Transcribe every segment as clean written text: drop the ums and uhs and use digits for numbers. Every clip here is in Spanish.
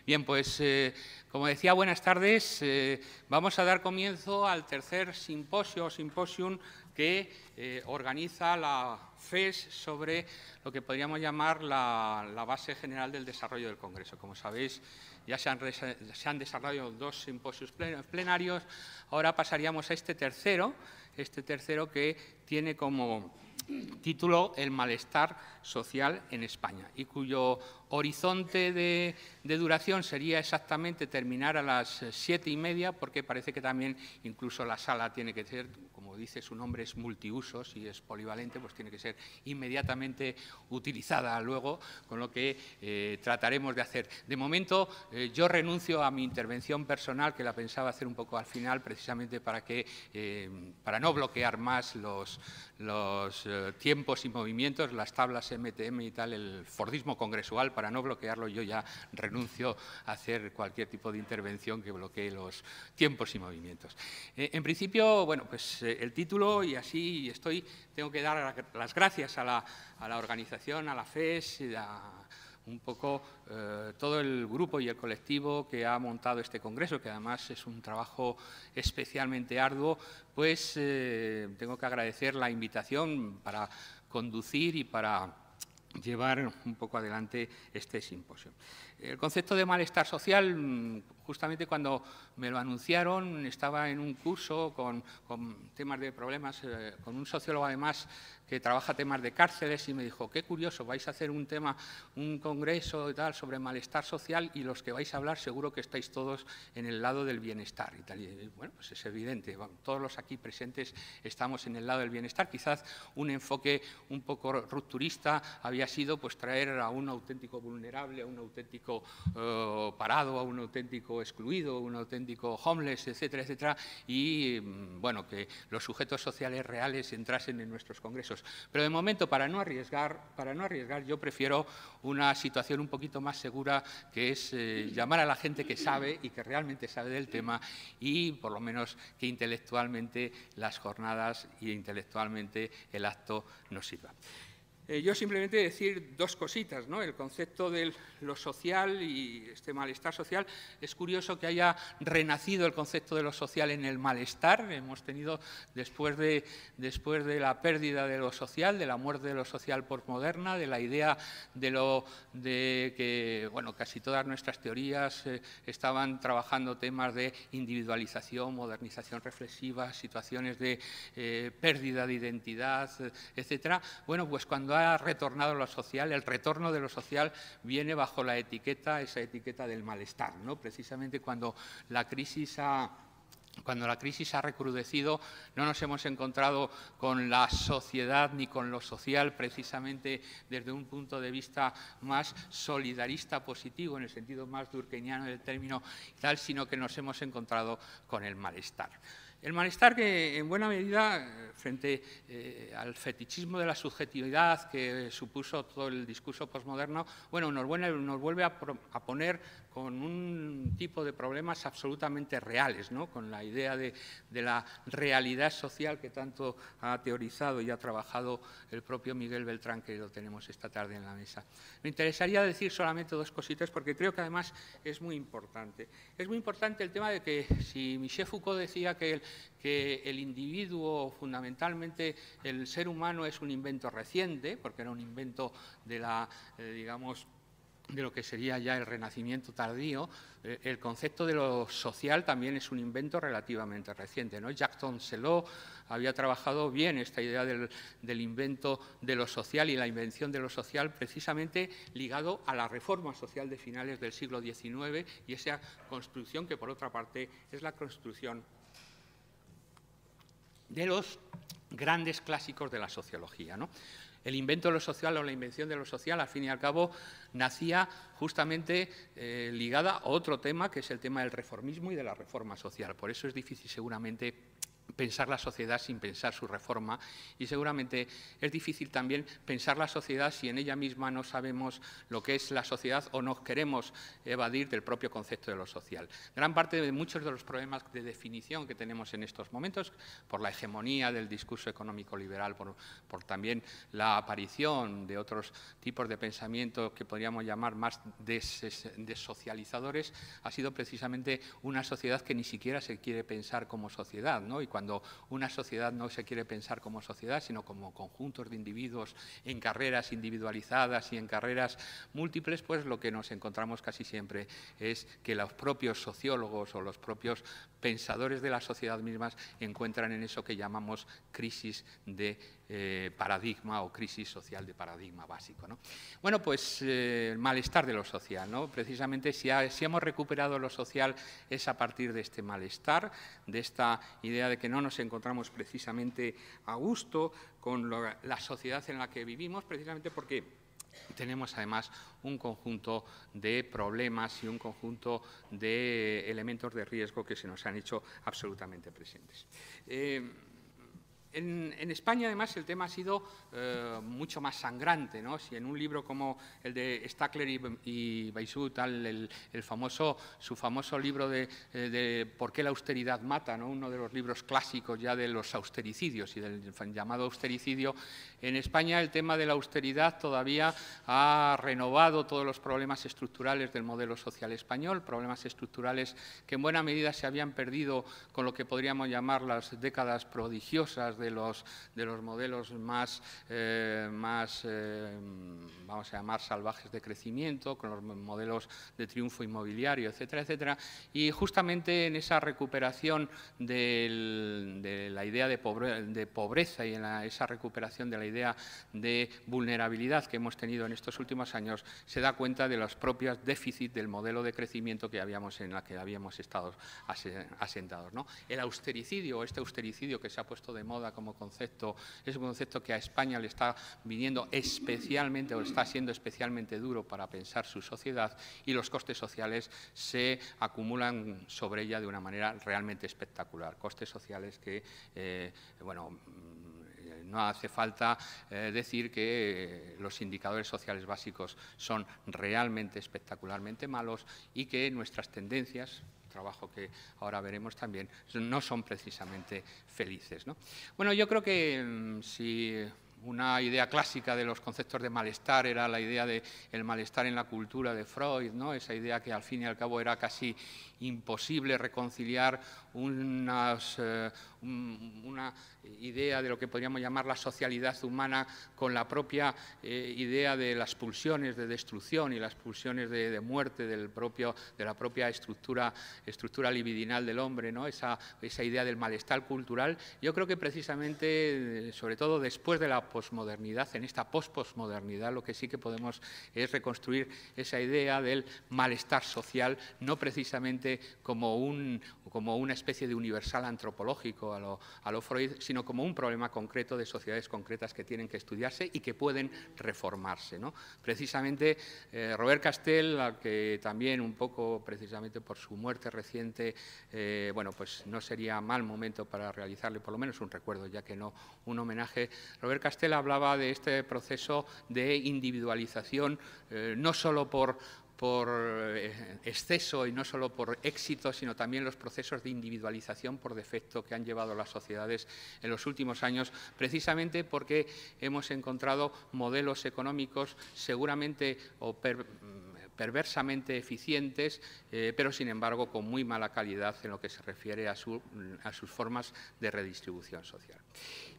Bien, pues como decía, buenas tardes. Vamos a dar comienzo al tercer simposium que organiza la FES sobre lo que podríamos llamar la base general del desarrollo del Congreso. Como sabéis, ya se han desarrollado dos simposios plenarios. Ahora pasaríamos a este tercero que tiene como título El malestar social en España y cuyo horizonte de duración sería exactamente terminar a las 7:30, porque parece que también incluso la sala tiene que ser, como dice su nombre, es multiusos y es polivalente, pues tiene que ser inmediatamente utilizada luego, con lo que trataremos de hacer. De momento, yo renuncio a mi intervención personal, que la pensaba hacer un poco al final, precisamente para no bloquear más los tiempos y movimientos, las tablas MTM y tal, el fordismo congresual. Para no bloquearlo, yo ya renuncio a hacer cualquier tipo de intervención que bloquee los tiempos y movimientos. En principio, bueno, pues el título, y así tengo que dar las gracias a la organización, a la FES, un poco todo el grupo y el colectivo que ha montado este congreso, que además es un trabajo especialmente arduo, pues tengo que agradecer la invitación para conducir y para llevar un poco adelante este simposio. El concepto de malestar social, justamente cuando me lo anunciaron, estaba en un curso con temas de problemas, con un sociólogo además que trabaja temas de cárceles, y me dijo: qué curioso, vais a hacer un congreso y tal sobre malestar social, y los que vais a hablar seguro que estáis todos en el lado del bienestar y tal. Y bueno, pues es evidente, todos los aquí presentes estamos en el lado del bienestar. Quizás un enfoque un poco rupturista había sido pues traer a un auténtico vulnerable, a un auténtico parado, a un auténtico excluido, a un auténtico homeless, etcétera, etcétera, y bueno, que los sujetos sociales reales entrasen en nuestros congresos. Pero de momento, para no arriesgar, yo prefiero una situación un poquito más segura, que es llamar a la gente que sabe y que realmente sabe del tema, y por lo menos que intelectualmente las jornadas y intelectualmente el acto nos sirva. Yo simplemente decir dos cositas, ¿no? El concepto de lo social y este malestar social. Es curioso que haya renacido el concepto de lo social en el malestar. Hemos tenido, después de la pérdida de lo social, de la muerte de lo social postmoderna, de la idea de que bueno, casi todas nuestras teorías estaban trabajando temas de individualización, modernización reflexiva, situaciones de pérdida de identidad, etcétera. Bueno, pues cuando ha retornado lo social, el retorno de lo social viene bajo esa etiqueta del malestar, ¿no? Precisamente cuando la crisis ha recrudecido, no nos hemos encontrado con la sociedad ni con lo social precisamente desde un punto de vista más solidarista positivo, en el sentido más durkheimiano del término, tal, sino que nos hemos encontrado con el malestar. El malestar que, en buena medida, frente al fetichismo de la subjetividad que supuso todo el discurso posmoderno, bueno, nos vuelve a poner con un tipo de problemas absolutamente reales, ¿no? Con la idea de la realidad social que tanto ha teorizado y ha trabajado el propio Miguel Beltrán, que lo tenemos esta tarde en la mesa. Me interesaría decir solamente dos cositas, porque creo que además es muy importante. Es muy importante el tema de que, si Michel Foucault decía que el individuo, fundamentalmente el ser humano, es un invento reciente, porque era un invento de digamos, de lo que sería ya el Renacimiento tardío, el concepto de lo social también es un invento relativamente reciente, ¿no? Jacques Toncelot había trabajado bien esta idea del invento de lo social y la invención de lo social, precisamente ligado a la reforma social de finales del siglo XIX y esa construcción que, por otra parte, es la construcción de los grandes clásicos de la sociología, ¿no? El invento de lo social o la invención de lo social, al fin y al cabo, nacía justamente ligada a otro tema, que es el tema del reformismo y de la reforma social. Por eso es difícil seguramente pensar la sociedad sin pensar su reforma, y seguramente es difícil también pensar la sociedad si en ella misma no sabemos lo que es la sociedad o nos queremos evadir del propio concepto de lo social. Gran parte de muchos de los problemas de definición que tenemos en estos momentos, por la hegemonía del discurso económico liberal, por también la aparición de otros tipos de pensamiento que podríamos llamar más desocializadores, ha sido precisamente una sociedad que ni siquiera se quiere pensar como sociedad, ¿no? Y cuando una sociedad no se quiere pensar como sociedad, sino como conjuntos de individuos en carreras individualizadas y en carreras múltiples, pues lo que nos encontramos casi siempre es que los propios sociólogos o los propios pensadores de la sociedad mismas encuentran en eso que llamamos crisis de paradigma o crisis social de paradigma básico, ¿no? Bueno, pues el malestar de lo social, ¿no? Precisamente si hemos recuperado lo social es a partir de este malestar, de esta idea de que no nos encontramos precisamente a gusto con la sociedad en la que vivimos, precisamente porque tenemos además un conjunto de problemas y un conjunto de elementos de riesgo que se nos han hecho absolutamente presentes. En España, además, el tema ha sido mucho más sangrante, ¿no? Si en un libro como el de Stackler y Baisut, su famoso libro de ¿Por qué la austeridad mata?, ¿no? Uno de los libros clásicos ya de los austericidios y del llamado austericidio, en España el tema de la austeridad todavía ha renovado todos los problemas estructurales del modelo social español, problemas estructurales que en buena medida se habían perdido con lo que podríamos llamar las décadas prodigiosas de los modelos más vamos a llamar salvajes de crecimiento, con los modelos de triunfo inmobiliario, etcétera, etcétera. Y justamente en esa recuperación de la idea de pobreza y en esa recuperación de la idea de vulnerabilidad que hemos tenido en estos últimos años, se da cuenta de los propios déficits del modelo de crecimiento en la que habíamos estado asentados, ¿no? El austericidio, este austericidio que se ha puesto de moda como concepto, es un concepto que a España le está viniendo especialmente o está siendo especialmente duro para pensar su sociedad, y los costes sociales se acumulan sobre ella de una manera realmente espectacular. Costes sociales que, bueno, no hace falta decir que los indicadores sociales básicos son realmente espectacularmente malos y que nuestras tendencias, trabajo que ahora veremos también, no son precisamente felices, ¿no? Bueno, yo creo que si una idea clásica de los conceptos de malestar era la idea del malestar en la cultura de Freud, ¿no? Esa idea que al fin y al cabo era casi imposible reconciliar una idea de lo que podríamos llamar la socialidad humana con la propia idea de las pulsiones de destrucción y las pulsiones de muerte de la propia estructura libidinal del hombre, ¿no? Esa idea del malestar cultural. Yo creo que precisamente, sobre todo después de la posmodernidad, en esta posmodernidad, lo que sí que podemos es reconstruir esa idea del malestar social, no precisamente como una especie de universal antropológico a lo Freud, sino como un problema concreto de sociedades concretas que tienen que estudiarse y que pueden reformarse, ¿no? Precisamente Robert Castel, al que también un poco precisamente por su muerte reciente, bueno, pues no sería mal momento para realizarle por lo menos un recuerdo, ya que no un homenaje. Robert Castel hablaba de este proceso de individualización, no solo por exceso y no solo por éxito, sino también los procesos de individualización por defecto que han llevado a las sociedades en los últimos años, precisamente porque hemos encontrado modelos económicos seguramente perversamente eficientes, pero sin embargo con muy mala calidad en lo que se refiere a sus formas de redistribución social.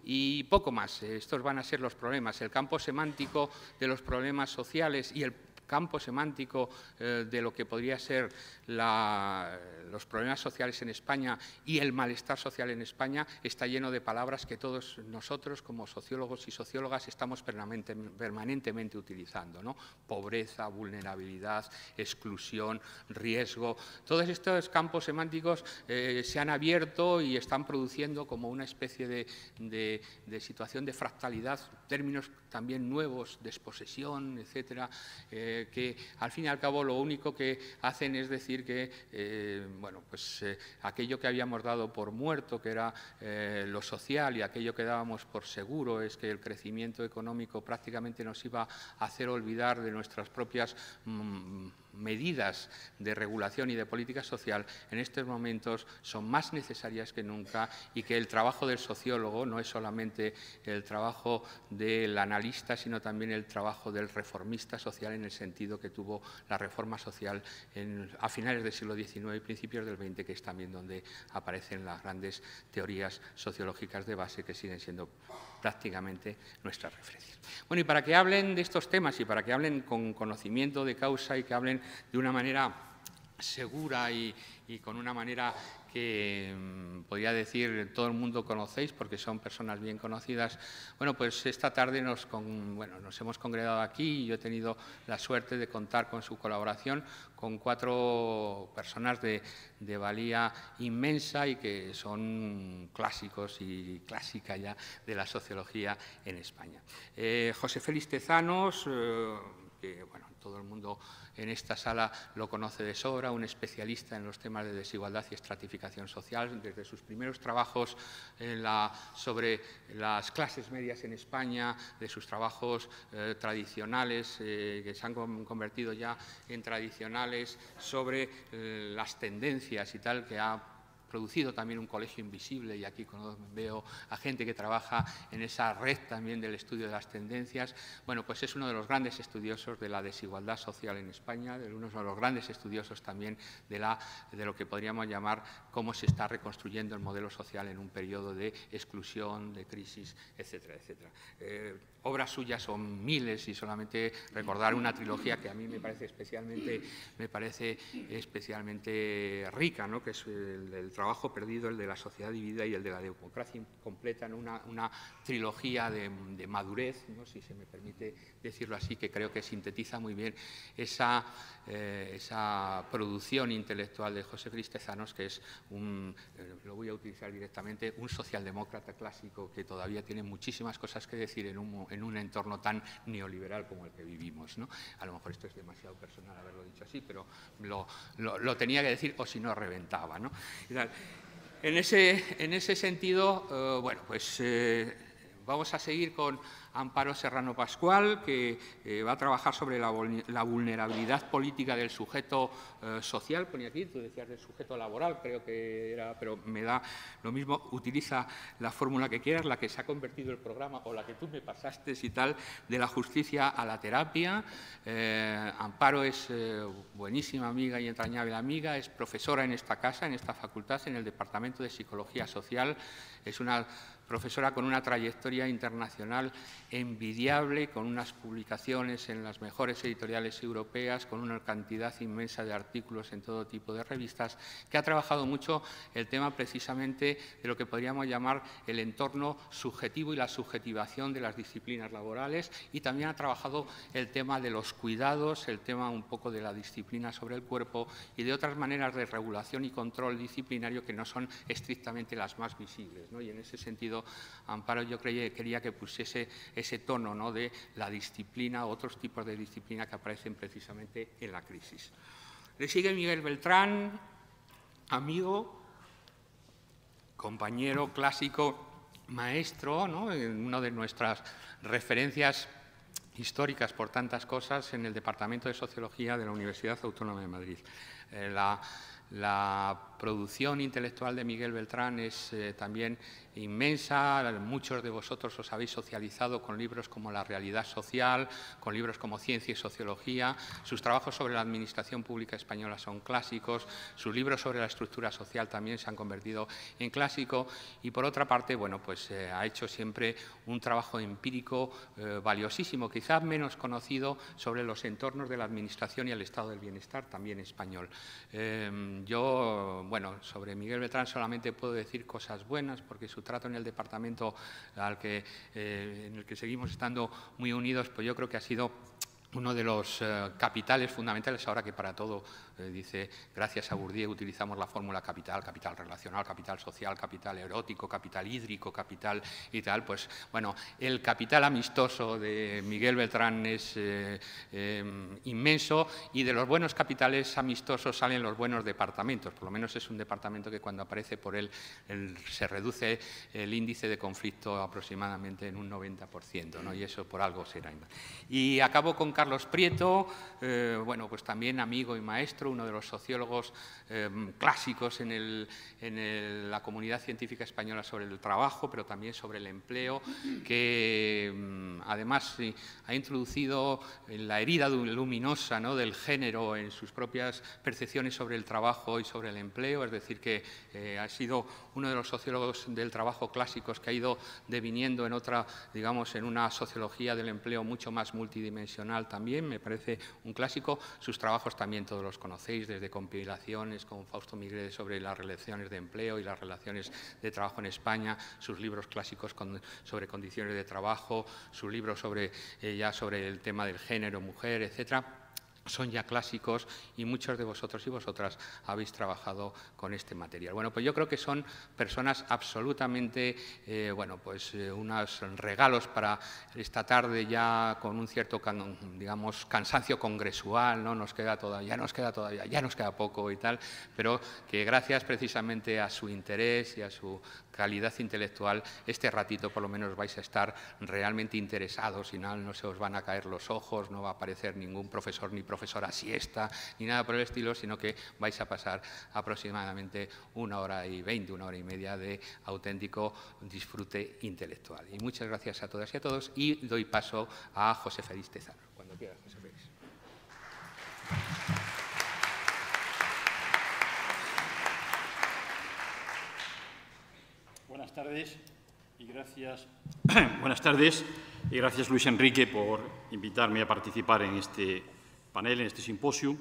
Y poco más, estos van a ser los problemas. El campo semántico de los problemas sociales y el campo semántico de lo que podría ser los problemas sociales en España y el malestar social en España está lleno de palabras que todos nosotros como sociólogos y sociólogas estamos permanentemente utilizando, ¿no? Pobreza, vulnerabilidad, exclusión, riesgo. Todos estos campos semánticos se han abierto y están produciendo como una especie de situación de fractalidad, términos también nuevos, desposesión, etcétera, que al fin y al cabo lo único que hacen es decir que bueno, pues, aquello que habíamos dado por muerto, que era lo social, y aquello que dábamos por seguro es que el crecimiento económico prácticamente nos iba a hacer olvidar de nuestras propias medidas de regulación y de política social, en estos momentos son más necesarias que nunca, y que el trabajo del sociólogo no es solamente el trabajo del analista, sino también el trabajo del reformista social, en el sentido que tuvo la reforma social a finales del siglo XIX y principios del XX, que es también donde aparecen las grandes teorías sociológicas de base que siguen siendo prácticamente nuestras referencias. Bueno, y para que hablen de estos temas y para que hablen con conocimiento de causa y que hablen de una manera segura y con una manera que podría decir todo el mundo conocéis porque son personas bien conocidas, bueno, pues esta tarde nos hemos congregado aquí y yo he tenido la suerte de contar con su colaboración con 4 personas de valía inmensa y que son clásicos y clásica ya de la sociología en España. José Félix Tezanos, que bueno, todo el mundo en esta sala lo conoce de sobra, un especialista en los temas de desigualdad y estratificación social, desde sus primeros trabajos sobre las clases medias en España, de sus trabajos tradicionales, que se han convertido ya en tradicionales, sobre las tendencias y tal, que ha producido también un colegio invisible, y aquí veo a gente que trabaja en esa red también del estudio de las tendencias. Bueno, pues es uno de los grandes estudiosos de la desigualdad social en España, uno de los grandes estudiosos también de lo que podríamos llamar cómo se está reconstruyendo el modelo social en un periodo de exclusión, de crisis, etcétera, etcétera. Obras suyas son miles, y solamente recordar una trilogía que a mí me parece especialmente rica, ¿no?, que es el trabajo perdido, el de la sociedad dividida y el de la democracia incompleta, en una trilogía de madurez, ¿no?, si se me permite decirlo así, que creo que sintetiza muy bien esa producción intelectual de José Félix Tezanos, que es lo voy a utilizar directamente, un socialdemócrata clásico que todavía tiene muchísimas cosas que decir en un entorno tan neoliberal como el que vivimos, ¿no? A lo mejor esto es demasiado personal haberlo dicho así, pero lo tenía que decir, o si no reventaba, ¿no? En ese sentido, bueno, pues vamos a seguir con Amparo Serrano Pascual, que va a trabajar sobre la vulnerabilidad política del sujeto social. Ponía aquí, tú decías del sujeto laboral, creo que era, pero me da lo mismo, utiliza la fórmula que quieras, la que se ha convertido el programa o la que tú me pasaste y tal, de la justicia a la terapia. Amparo es buenísima amiga y entrañable amiga, es profesora en esta casa, en esta facultad, en el Departamento de Psicología Social. Es una profesora con una trayectoria internacional envidiable, con unas publicaciones en las mejores editoriales europeas, con una cantidad inmensa de artículos en todo tipo de revistas, que ha trabajado mucho el tema precisamente de lo que podríamos llamar el entorno subjetivo y la subjetivación de las disciplinas laborales, y también ha trabajado el tema de los cuidados, el tema un poco de la disciplina sobre el cuerpo y de otras maneras de regulación y control disciplinario que no son estrictamente las más visibles, ¿no? Y en ese sentido, Amparo, yo quería que pusiese ese tono, ¿no?, de la disciplina, otros tipos de disciplina que aparecen precisamente en la crisis. Le sigue Miguel Beltrán, amigo, compañero clásico, maestro, ¿no?, una de nuestras referencias históricas por tantas cosas en el Departamento de Sociología de la Universidad Autónoma de Madrid. La producción intelectual de Miguel Beltrán es también inmensa. Muchos de vosotros os habéis socializado con libros como La realidad social, con libros como Ciencia y Sociología. Sus trabajos sobre la administración pública española son clásicos. Sus libros sobre la estructura social también se han convertido en clásico. Y por otra parte, bueno, pues ha hecho siempre un trabajo empírico valiosísimo, quizás menos conocido, sobre los entornos de la administración y el estado del bienestar, también español. Yo, bueno, sobre Miguel Beltrán solamente puedo decir cosas buenas, porque su trato en el departamento en el que seguimos estando muy unidos, pues yo creo que ha sido uno de los capitales fundamentales, ahora que para todo, dice, gracias a Bourdieu utilizamos la fórmula capital, capital relacional, capital social, capital erótico, capital hídrico, capital y tal, pues bueno, el capital amistoso de Miguel Beltrán es inmenso, y de los buenos capitales amistosos salen los buenos departamentos. Por lo menos es un departamento que cuando aparece por él se reduce el índice de conflicto aproximadamente en un 90%, ¿no? Y eso por algo será. Y acabo con Carlos Prieto, bueno, pues también amigo y maestro, uno de los sociólogos clásicos en la comunidad científica española sobre el trabajo, pero también sobre el empleo, que además ha introducido la herida luminosa, ¿no?, del género en sus propias percepciones sobre el trabajo y sobre el empleo, es decir, que ha sido uno de los sociólogos del trabajo clásicos que ha ido deviniendo en otra, digamos, en una sociología del empleo mucho más multidimensional también, me parece un clásico. Sus trabajos también todos los conocéis, desde compilaciones con Fausto Migre sobre las relaciones de empleo y las relaciones de trabajo en España, sus libros clásicos sobre condiciones de trabajo, sus libros sobre el tema del género, mujer, etcétera. Son ya clásicos y muchos de vosotros y vosotras habéis trabajado con este material. Bueno, pues yo creo que son personas absolutamente, bueno, pues unos regalos para esta tarde ya con un cierto, digamos, cansancio congresual, ¿no? Ya nos queda poco y tal, pero que gracias precisamente a su interés y a su calidad intelectual, este ratito por lo menos vais a estar realmente interesados y no se os van a caer los ojos, no va a aparecer ningún profesor ni profesora siesta ni nada por el estilo, sino que vais a pasar aproximadamente 1 hora y 20, 1 hora y media de auténtico disfrute intelectual. Y muchas gracias a todas y a todos, y doy paso a José Félix Tezano. Cuando quieras, José Félix. Buenas tardes y gracias. Buenas tardes y gracias, Luis Enrique, por invitarme a participar en este panel, en este simposio,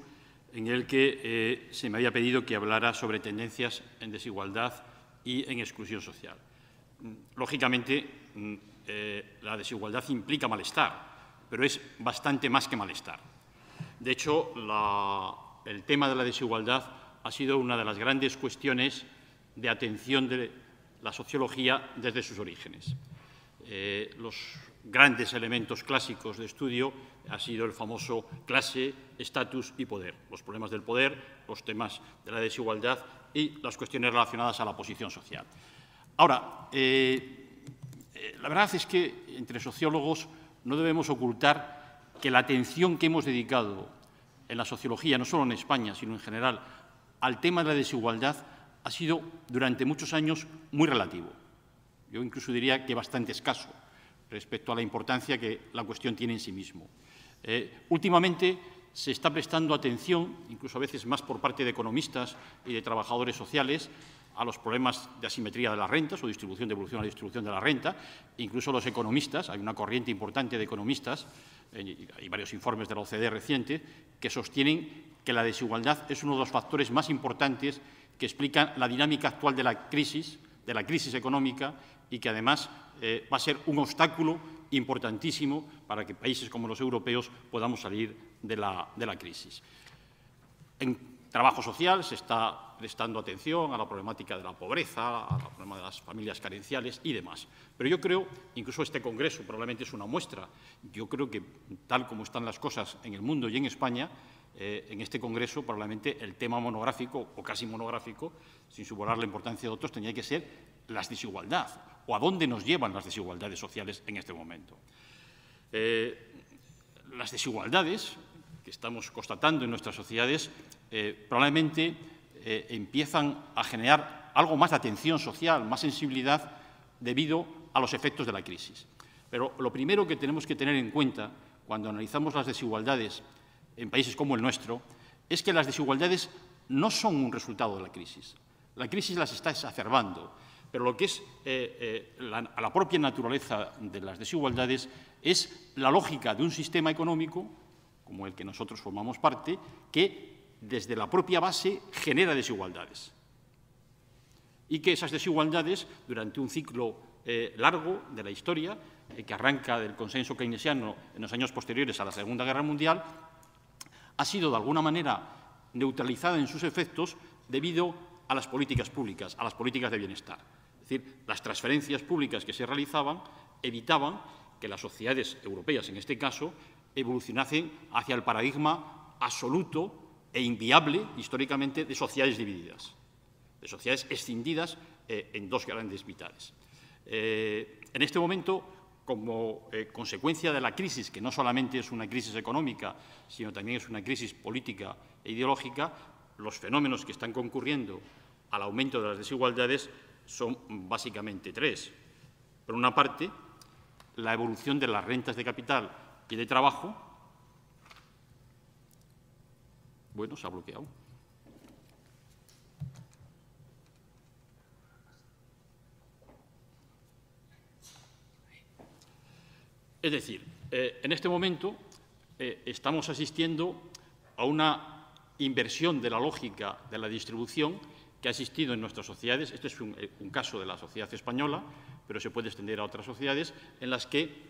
en el que se me había pedido que hablara sobre tendencias en desigualdad y en exclusión social. Lógicamente, la desigualdad implica malestar, pero es bastante más que malestar. De hecho, el tema de la desigualdad ha sido una de las grandes cuestiones de atención de la sociología desde sus orígenes. Los grandes elementos clásicos de estudio ha sido el famoso clase, estatus y poder, los problemas del poder, los temas de la desigualdad y las cuestiones relacionadas a la posición social. Ahora, la verdad es que entre sociólogos no debemos ocultar que la atención que hemos dedicado en la sociología, no solo en España, sino en general, al tema de la desigualdad ha sido durante muchos años muy relativo. Yo incluso diría que bastante escaso respecto a la importancia que la cuestión tiene en sí mismo. Últimamente se está prestando atención, incluso a veces más por parte de economistas y de trabajadores sociales, a los problemas de asimetría de las rentas o distribución de evolución a la distribución de la renta. Incluso los economistas, hay una corriente importante de economistas, hay varios informes de la OCDE reciente, que sostienen que la desigualdad es uno de los factores más importantes que explican la dinámica actual de la crisis económica y que además va a ser un obstáculo importantísimo para que países como los europeos podamos salir de la crisis. En trabajo social se está prestando atención a la problemática de la pobreza, al problema de las familias carenciales y demás. Pero yo creo, incluso este congreso probablemente es una muestra, yo creo que tal como están las cosas en el mundo y en España, en este congreso probablemente el tema monográfico o casi monográfico, sin subordar la importancia de otros, tendría que ser las desigualdades o a dónde nos llevan las desigualdades sociales en este momento. Las desigualdades que estamos constatando en nuestras sociedades probablemente empiezan a generar algo más de atención social, más sensibilidad debido a los efectos de la crisis. Pero lo primero que tenemos que tener en cuenta cuando analizamos las desigualdades en países como el nuestro, es que las desigualdades no son un resultado de la crisis. La crisis las está exacerbando, pero lo que es la propia naturaleza de las desigualdades es la lógica de un sistema económico, como el que nosotros formamos parte, que desde la propia base genera desigualdades. Y que esas desigualdades, durante un ciclo largo de la historia, que arranca del consenso keynesiano en los años posteriores a la Segunda Guerra Mundial, ha sido de alguna manera neutralizada en sus efectos debido a las políticas públicas, a las políticas de bienestar. Es decir, las transferencias públicas que se realizaban evitaban que las sociedades europeas, en este caso, evolucionasen hacia el paradigma absoluto e inviable, históricamente, de sociedades divididas, de sociedades escindidas en dos grandes vitales. En este momento, como consecuencia de la crisis, que no solamente es una crisis económica, sino también es una crisis política e ideológica, los fenómenos que están concurriendo al aumento de las desigualdades son básicamente tres. Por una parte, la evolución de las rentas de capital y de trabajo. Bueno, se ha bloqueado. Es decir, en este momento estamos asistiendo a una inversión de la lógica de la distribución que ha existido en nuestras sociedades. Este es un caso de la sociedad española, pero se puede extender a otras sociedades en las que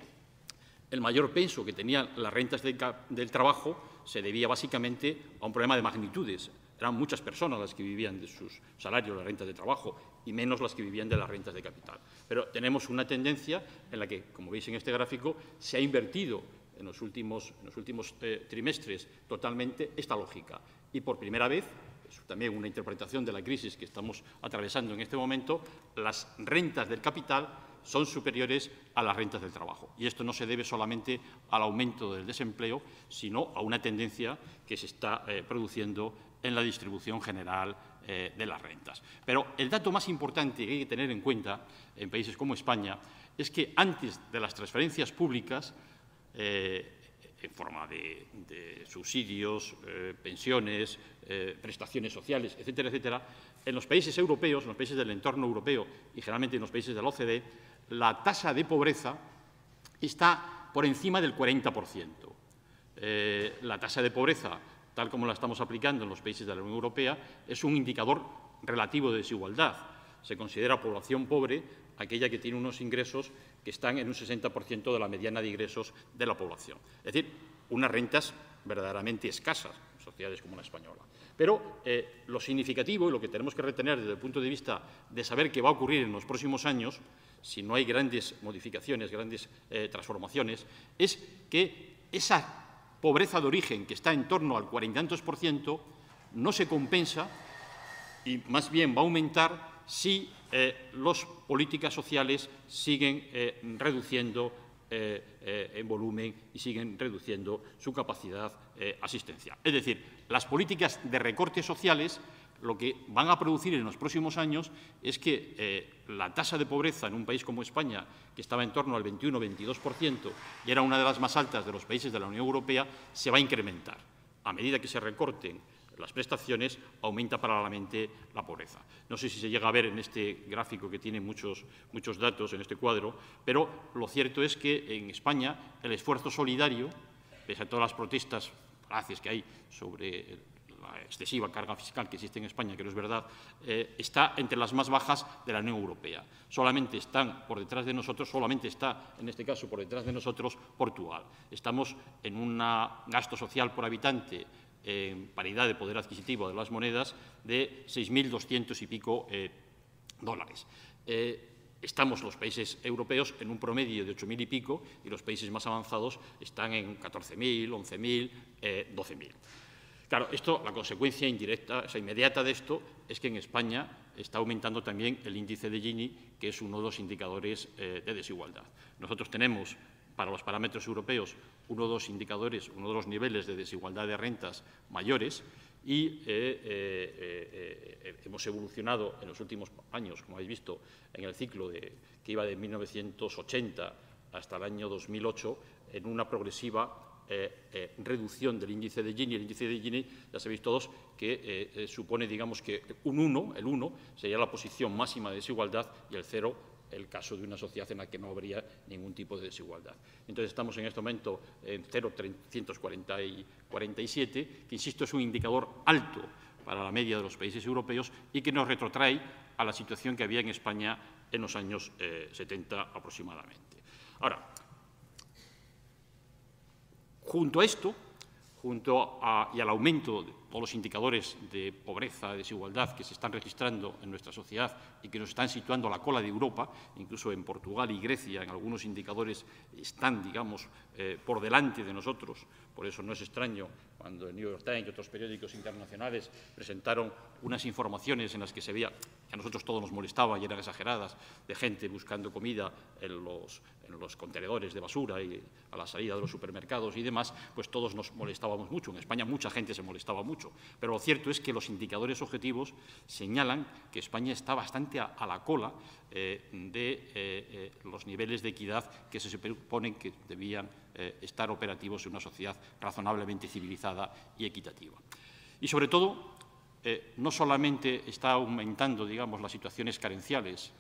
el mayor peso que tenían las rentas del trabajo se debía básicamente a un problema de magnitudes. Eran muchas personas las que vivían de sus salarios, las rentas de trabajo, y menos las que vivían de las rentas de capital. Pero tenemos una tendencia en la que, como veis en este gráfico, se ha invertido en los últimos trimestres totalmente esta lógica. Y por primera vez, es también una interpretación de la crisis que estamos atravesando en este momento, las rentas del capital son superiores a las rentas del trabajo. Y esto no se debe solamente al aumento del desempleo, sino a una tendencia que se está produciendo en la distribución general de las rentas. Pero el dato más importante que hay que tener en cuenta en países como España es que antes de las transferencias públicas, en forma de subsidios, pensiones, prestaciones sociales, etcétera, etcétera, en los países europeos, en los países del entorno europeo y generalmente en los países de la OCDE, la tasa de pobreza está por encima del 40%. La tasa de pobreza, tal como la estamos aplicando en los países de la Unión Europea, es un indicador relativo de desigualdad. Se considera población pobre aquella que tiene unos ingresos que están en un 60% de la mediana de ingresos de la población. Es decir, unas rentas verdaderamente escasas en sociedades como la española. Pero lo significativo y lo que tenemos que retener desde el punto de vista de saber qué va a ocurrir en los próximos años, si no hay grandes modificaciones, grandes transformaciones, es que esa pobreza de origen, que está en torno al 40 y tantos %, no se compensa y más bien va a aumentar si las políticas sociales siguen reduciendo en volumen y siguen reduciendo su capacidad asistencial. Es decir, las políticas de recortes sociales lo que van a producir en los próximos años es que la tasa de pobreza en un país como España, que estaba en torno al 21-22% y era una de las más altas de los países de la Unión Europea, se va a incrementar. A medida que se recorten las prestaciones, aumenta paralelamente la pobreza. No sé si se llega a ver en este gráfico que tiene muchos datos en este cuadro, pero lo cierto es que en España el esfuerzo solidario, pese a todas las protestas falaces que hay sobre la excesiva carga fiscal que existe en España, que no es verdad, está entre las más bajas de la Unión Europea. Solamente están por detrás de nosotros, solamente está, en este caso, por detrás de nosotros, Portugal. Estamos en un gasto social por habitante en paridad de poder adquisitivo de las monedas de 6.200 y pico dólares. Estamos los países europeos en un promedio de 8.000 y pico y los países más avanzados están en 14.000, 11.000, 12.000. Claro, la consecuencia indirecta, inmediata de esto es que en España está aumentando también el índice de Gini, que es uno de los indicadores de desigualdad. Nosotros tenemos, para los parámetros europeos, uno de los indicadores, uno de los niveles de desigualdad de rentas mayores y hemos evolucionado en los últimos años, como habéis visto, en el ciclo que iba de 1980 hasta el año 2008, en una progresiva reducción del índice de Gini. El índice de Gini, ya sabéis todos, que supone, digamos, que el 1 sería la posición máxima de desigualdad y el 0 el caso de una sociedad en la que no habría ningún tipo de desigualdad. Entonces estamos en este momento en 0,347, que, insisto, es un indicador alto para la media de los países europeos y que nos retrotrae a la situación que había en España en los años 70 aproximadamente. Ahora, junto a esto, y al aumento de todos los indicadores de pobreza, de desigualdad que se están registrando en nuestra sociedad y que nos están situando a la cola de Europa, incluso en Portugal y Grecia, en algunos indicadores están, digamos, por delante de nosotros. Por eso no es extraño cuando el New York Times y otros periódicos internacionales presentaron unas informaciones en las que se veía, que a nosotros todos nos molestaba y eran exageradas, de gente buscando comida en los contenedores de basura y a la salida de los supermercados y demás, pues todos nos molestábamos mucho. En España mucha gente se molestaba mucho. Pero lo cierto es que los indicadores objetivos señalan que España está bastante a la cola de los niveles de equidad que se suponen que debían estar operativos en una sociedad razonablemente civilizada y equitativa. Y, sobre todo, no solamente está aumentando, digamos, las situaciones carenciales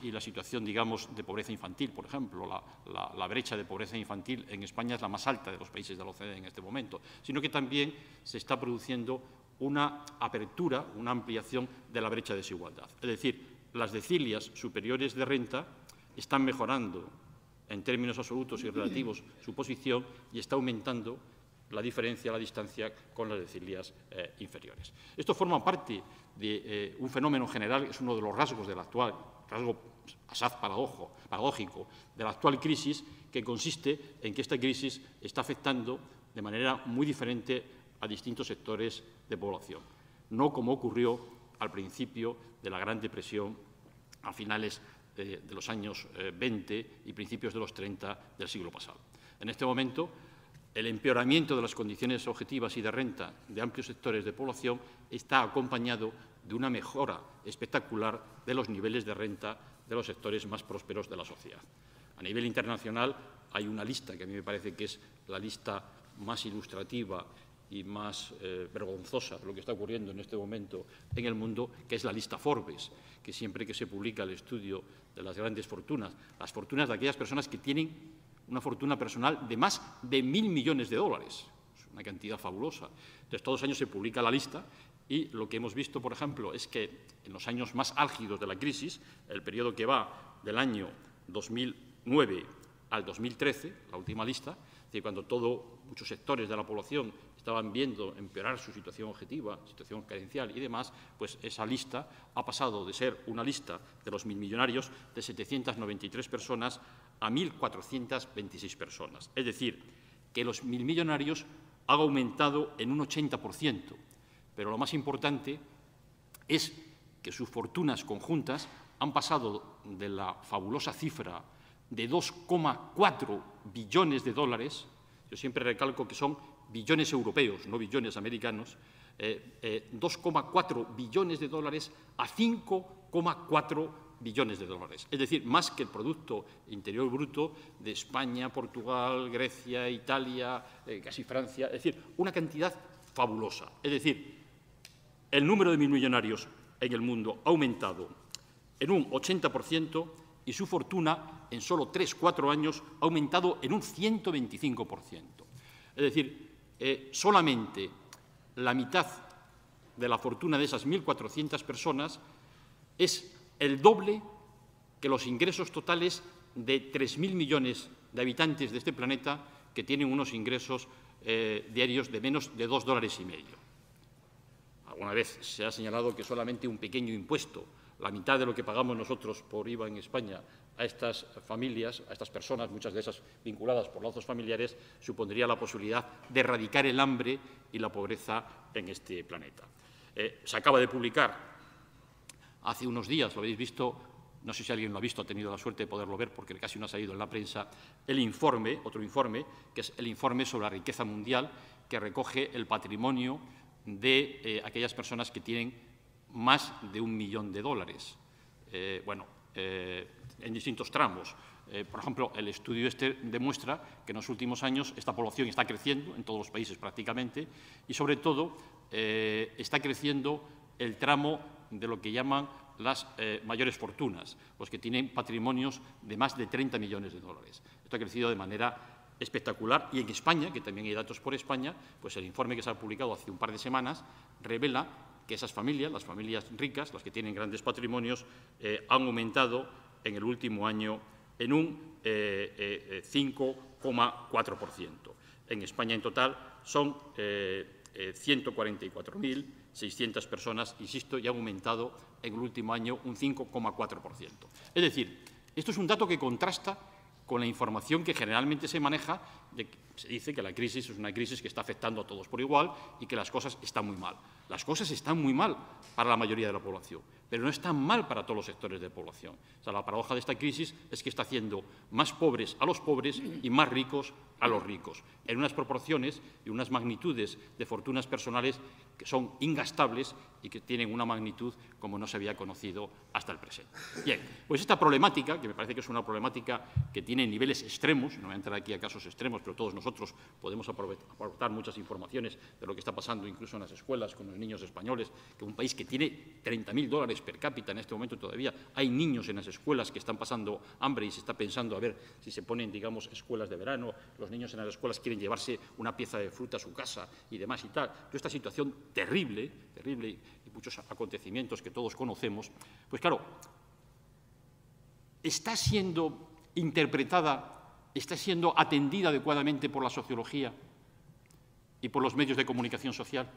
y la situación, digamos, de pobreza infantil, por ejemplo, la brecha de pobreza infantil en España es la más alta de los países de la OCDE en este momento, sino que también se está produciendo una apertura, una ampliación de la brecha de desigualdad. Es decir, las decilias superiores de renta están mejorando en términos absolutos y relativos su posición y está aumentando la diferencia, la distancia con las decilias inferiores. Esto forma parte de un fenómeno general, es uno de los rasgos del actual, rasgo asaz paradójico de la actual crisis, que consiste en que esta crisis está afectando de manera muy diferente a distintos sectores de población, no como ocurrió al principio de la Gran Depresión a finales de los años 20 y principios de los 30 del siglo pasado. En este momento, el empeoramiento de las condiciones objetivas y de renta de amplios sectores de población está acompañado de una mejora espectacular de los niveles de renta de los sectores más prósperos de la sociedad. A nivel internacional hay una lista que a mí me parece que es la lista más ilustrativa y más vergonzosa de lo que está ocurriendo en este momento en el mundo, que es la lista Forbes, que siempre que se publica el estudio de las grandes fortunas, las fortunas de aquellas personas que tienen una fortuna personal de más de 1.000 millones de dólares, es una cantidad fabulosa. Entonces, todos los años se publica la lista y lo que hemos visto, por ejemplo, es que en los años más álgidos de la crisis, el periodo que va del año 2009 al 2013, la última lista, es decir, cuando muchos sectores de la población estaban viendo empeorar su situación objetiva, situación carencial y demás, pues esa lista ha pasado de ser una lista de los 1.000 millonarios de 793 personas a 1.426 personas. Es decir, que los 1.000 millonarios han aumentado en un 80%, pero lo más importante es que sus fortunas conjuntas han pasado de la fabulosa cifra de 2,4 billones de dólares, yo siempre recalco que son billones europeos, no billones americanos, 2,4 billones de dólares a 5,4 billones de dólares. Es decir, más que el Producto Interior Bruto de España, Portugal, Grecia, Italia, casi Francia. Es decir, una cantidad fabulosa. Es decir, el número de 1.000 millonarios en el mundo ha aumentado en un 80% y su fortuna en solo 3-4 años ha aumentado en un 125%. Es decir, solamente la mitad de la fortuna de esas 1.400 personas es el doble que los ingresos totales de 3.000 millones de habitantes de este planeta que tienen unos ingresos diarios de menos de $2,50. Alguna vez se ha señalado que solamente un pequeño impuesto, la mitad de lo que pagamos nosotros por IVA en España a estas familias, a estas personas, muchas de esas vinculadas por lazos familiares, supondría la posibilidad de erradicar el hambre y la pobreza en este planeta. Se acaba de publicar hace unos días, lo habéis visto, no sé si alguien lo ha visto, ha tenido la suerte de poderlo ver porque casi no ha salido en la prensa, el informe, otro informe, que es el informe sobre la riqueza mundial, que recoge el patrimonio de aquellas personas que tienen más de $1 millón de dólares. En distintos tramos. Por ejemplo, el estudio este demuestra que en los últimos años esta población está creciendo en todos los países prácticamente y, sobre todo, está creciendo el tramo de lo que llaman las mayores fortunas, los que tienen patrimonios de más de 30 millones de dólares. Esto ha crecido de manera espectacular y en España, que también hay datos por España, pues el informe que se ha publicado hace un par de semanas revela que esas familias, las familias ricas, las que tienen grandes patrimonios, han aumentado en el último año en un 5,4%. En España, en total, son 144.600 personas, insisto, y ha aumentado en el último año un 5,4%. Es decir, esto es un dato que contrasta con la información que generalmente se maneja, se dice que la crisis es una crisis que está afectando a todos por igual y que las cosas están muy mal. Las cosas están muy mal para la mayoría de la población, pero no están mal para todos los sectores de población. O sea, la paradoja de esta crisis es que está haciendo más pobres a los pobres y más ricos a los ricos, en unas proporciones y unas magnitudes de fortunas personales que son ingastables y que tienen una magnitud como no se había conocido hasta el presente. Bien, pues esta problemática, que me parece que es una problemática que tiene niveles extremos, no voy a entrar aquí a casos extremos, pero todos nosotros podemos aportar muchas informaciones de lo que está pasando incluso en las escuelas con los niños españoles, que es un país que tiene $30.000 per cápita en este momento todavía. Hay niños en las escuelas que están pasando hambre y se está pensando a ver si se ponen, digamos, escuelas de verano. Los niños en las escuelas quieren llevarse una pieza de fruta a su casa y demás y tal. Toda esta situación terrible, terrible, y muchos acontecimientos que todos conocemos, pues claro, está siendo interpretada, está siendo atendida adecuadamente por la sociología y por los medios de comunicación social.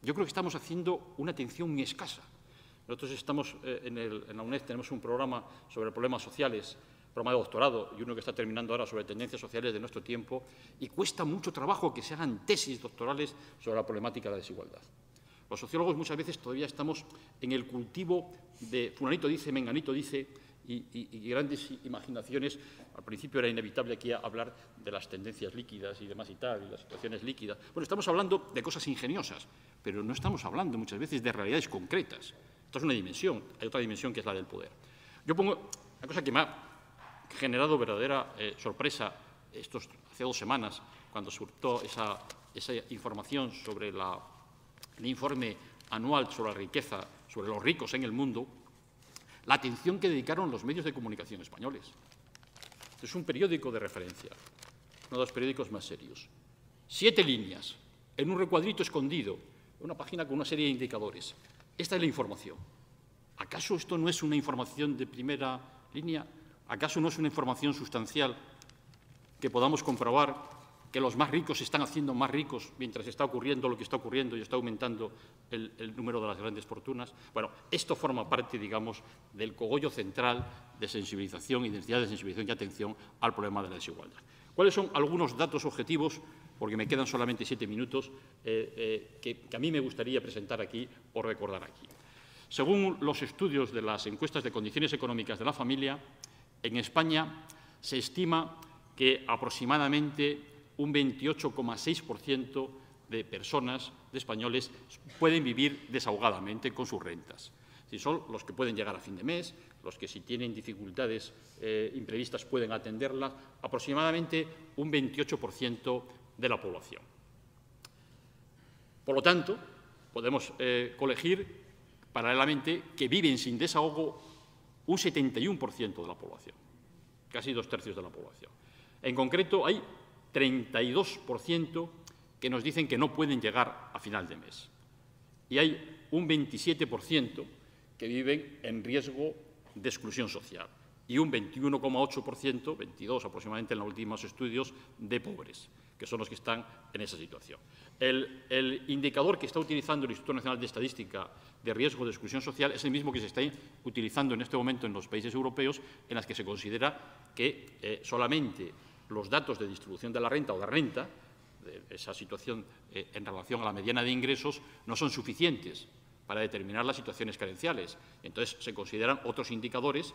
Yo creo que estamos haciendo una atención muy escasa. Nosotros estamos en la UNED, tenemos un programa sobre problemas sociales, programa de doctorado, y uno que está terminando ahora sobre tendencias sociales de nuestro tiempo, y cuesta mucho trabajo que se hagan tesis doctorales sobre la problemática de la desigualdad. Los sociólogos muchas veces todavía estamos en el cultivo de fulanito dice, menganito dice, y grandes imaginaciones. Al principio era inevitable aquí hablar de las tendencias líquidas y demás y tal, y las situaciones líquidas. Bueno, estamos hablando de cosas ingeniosas, pero no estamos hablando muchas veces de realidades concretas. Esto es una dimensión, hay otra dimensión que es la del poder. Yo pongo una cosa que me ha generado verdadera sorpresa hace 2 semanas, cuando surgió esa información sobre el informe anual sobre la riqueza, sobre los ricos en el mundo, la atención que dedicaron los medios de comunicación españoles. Es un periódico de referencia, uno de los periódicos más serios. 7 líneas, en un recuadrito escondido, una página con una serie de indicadores. Esta es la información. ¿Acaso esto no es una información de primera línea? ¿Acaso no es una información sustancial que podamos comprobar que los más ricos se están haciendo más ricos mientras está ocurriendo lo que está ocurriendo y está aumentando el número de las grandes fortunas? Bueno, esto forma parte, digamos, del cogollo central de sensibilización, identidad de sensibilización y atención al problema de la desigualdad. ¿Cuáles son algunos datos objetivos? Porque me quedan solamente 7 minutos, que a mí me gustaría presentar aquí o recordar aquí. Según los estudios de las encuestas de condiciones económicas de la familia, en España se estima que aproximadamente un 28,6% de personas, de españoles, pueden vivir desahogadamente con sus rentas. Si son los que pueden llegar a fin de mes, los que si tienen dificultades imprevistas pueden atenderlas, aproximadamente un 28% de la población. Por lo tanto, podemos colegir paralelamente que viven sin desahogo un 71% de la población, casi 2/3 de la población. En concreto, hay 32% que nos dicen que no pueden llegar a final de mes. Y hay un 27% que viven en riesgo de exclusión social y un 21,8%, 22 aproximadamente en los últimos estudios, de pobres, que son los que están en esa situación. El indicador que está utilizando el Instituto Nacional de Estadística de riesgo de exclusión social es el mismo que se está utilizando en este momento en los países europeos, en los que se considera que solamente los datos de distribución de la renta o de renta, de esa situación en relación a la mediana de ingresos, no son suficientes para determinar las situaciones carenciales. Entonces, se consideran otros indicadores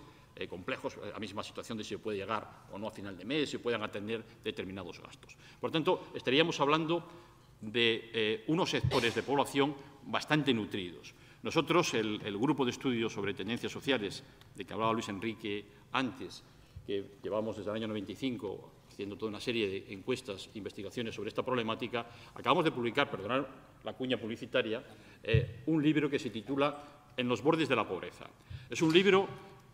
complejos, la misma situación de si se puede llegar o no a final de mes, si pueden atender determinados gastos. Por tanto, estaríamos hablando de unos sectores de población bastante nutridos. Nosotros, el grupo de estudios sobre tendencias sociales, de que hablaba Luis Enrique antes, que llevamos desde el año 95 haciendo toda una serie de encuestas e investigaciones sobre esta problemática, acabamos de publicar, perdonad la cuña publicitaria, un libro que se titula En los bordes de la pobreza. Es un libro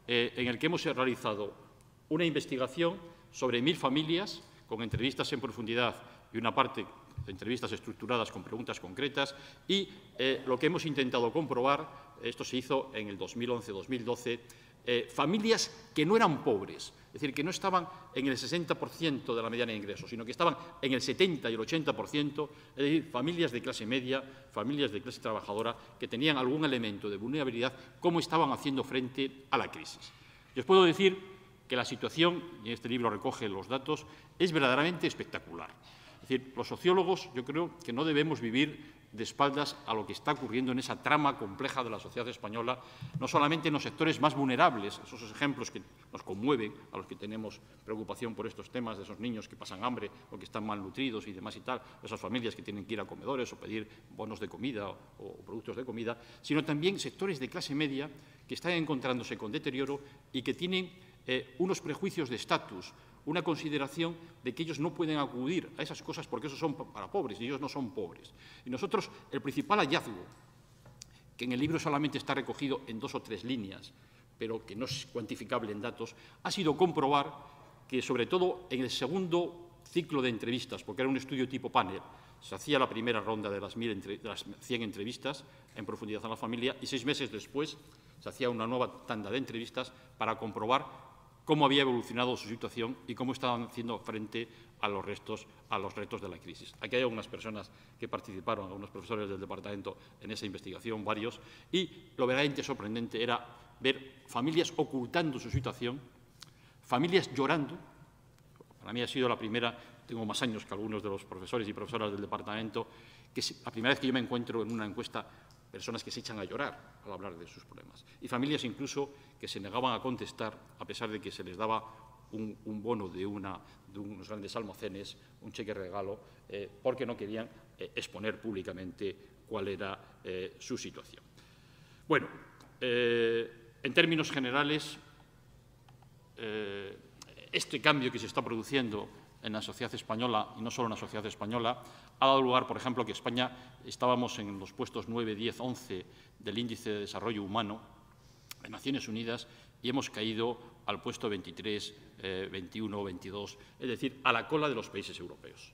en el que hemos realizado una investigación sobre 1000 familias, con entrevistas en profundidad y una parte de entrevistas estructuradas con preguntas concretas, y lo que hemos intentado comprobar, esto se hizo en el 2011-2012, familias que no eran pobres, es decir, que no estaban en el 60% de la mediana de ingresos, sino que estaban en el 70 y el 80%, es decir, familias de clase media, familias de clase trabajadora, que tenían algún elemento de vulnerabilidad, cómo estaban haciendo frente a la crisis. Yo os puedo decir que la situación, y este libro recoge los datos, es verdaderamente espectacular. Es decir, los sociólogos, yo creo que no debemos vivir de espaldas a lo que está ocurriendo en esa trama compleja de la sociedad española, no solamente en los sectores más vulnerables, esos ejemplos que nos conmueven, a los que tenemos preocupación por estos temas, de esos niños que pasan hambre o que están malnutridos y demás y tal, esas familias que tienen que ir a comedores o pedir bonos de comida o productos de comida, sino también sectores de clase media que están encontrándose con deterioro y que tienen unos prejuicios de estatus, una consideración de que ellos no pueden acudir a esas cosas porque esos son para pobres y ellos no son pobres. Y nosotros, el principal hallazgo, que en el libro solamente está recogido en 2 o 3 líneas, pero que no es cuantificable en datos, ha sido comprobar que, sobre todo en el segundo ciclo de entrevistas, porque era un estudio tipo panel, se hacía la primera ronda de las 100 entrevistas en profundidad a la familia y 6 meses después se hacía una nueva tanda de entrevistas para comprobar cómo había evolucionado su situación y cómo estaban haciendo frente a los retos de la crisis. Aquí hay algunas personas que participaron, algunos profesores del departamento en esa investigación, varios, y lo verdaderamente sorprendente era ver familias ocultando su situación, familias llorando. Para mí ha sido la primera, tengo más años que algunos de los profesores y profesoras del departamento, que es la primera vez que yo me encuentro en una encuesta personas que se echan a llorar al hablar de sus problemas. Y familias incluso que se negaban a contestar, a pesar de que se les daba un bono de unos grandes almacenes, un cheque regalo, porque no querían exponer públicamente cuál era su situación. Bueno, en términos generales, este cambio que se está produciendo en la sociedad española, y no solo en la sociedad española, ha dado lugar, por ejemplo, que España estábamos en los puestos 9, 10, 11 del Índice de Desarrollo Humano de Naciones Unidas y hemos caído al puesto 23, 21, 22, es decir, a la cola de los países europeos.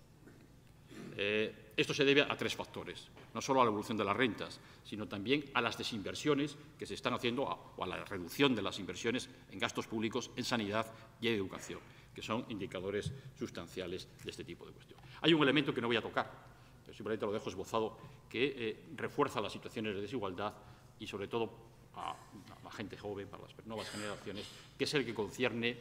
Esto se debe a 3 factores, no solo a la evolución de las rentas, sino también a las desinversiones que se están haciendo o a la reducción de las inversiones en gastos públicos, en sanidad y en educación, que son indicadores sustanciales de este tipo de cuestión. Hay un elemento que no voy a tocar, pero simplemente lo dejo esbozado, que refuerza las situaciones de desigualdad y, sobre todo, a la gente joven, para las nuevas generaciones, que es el que concierne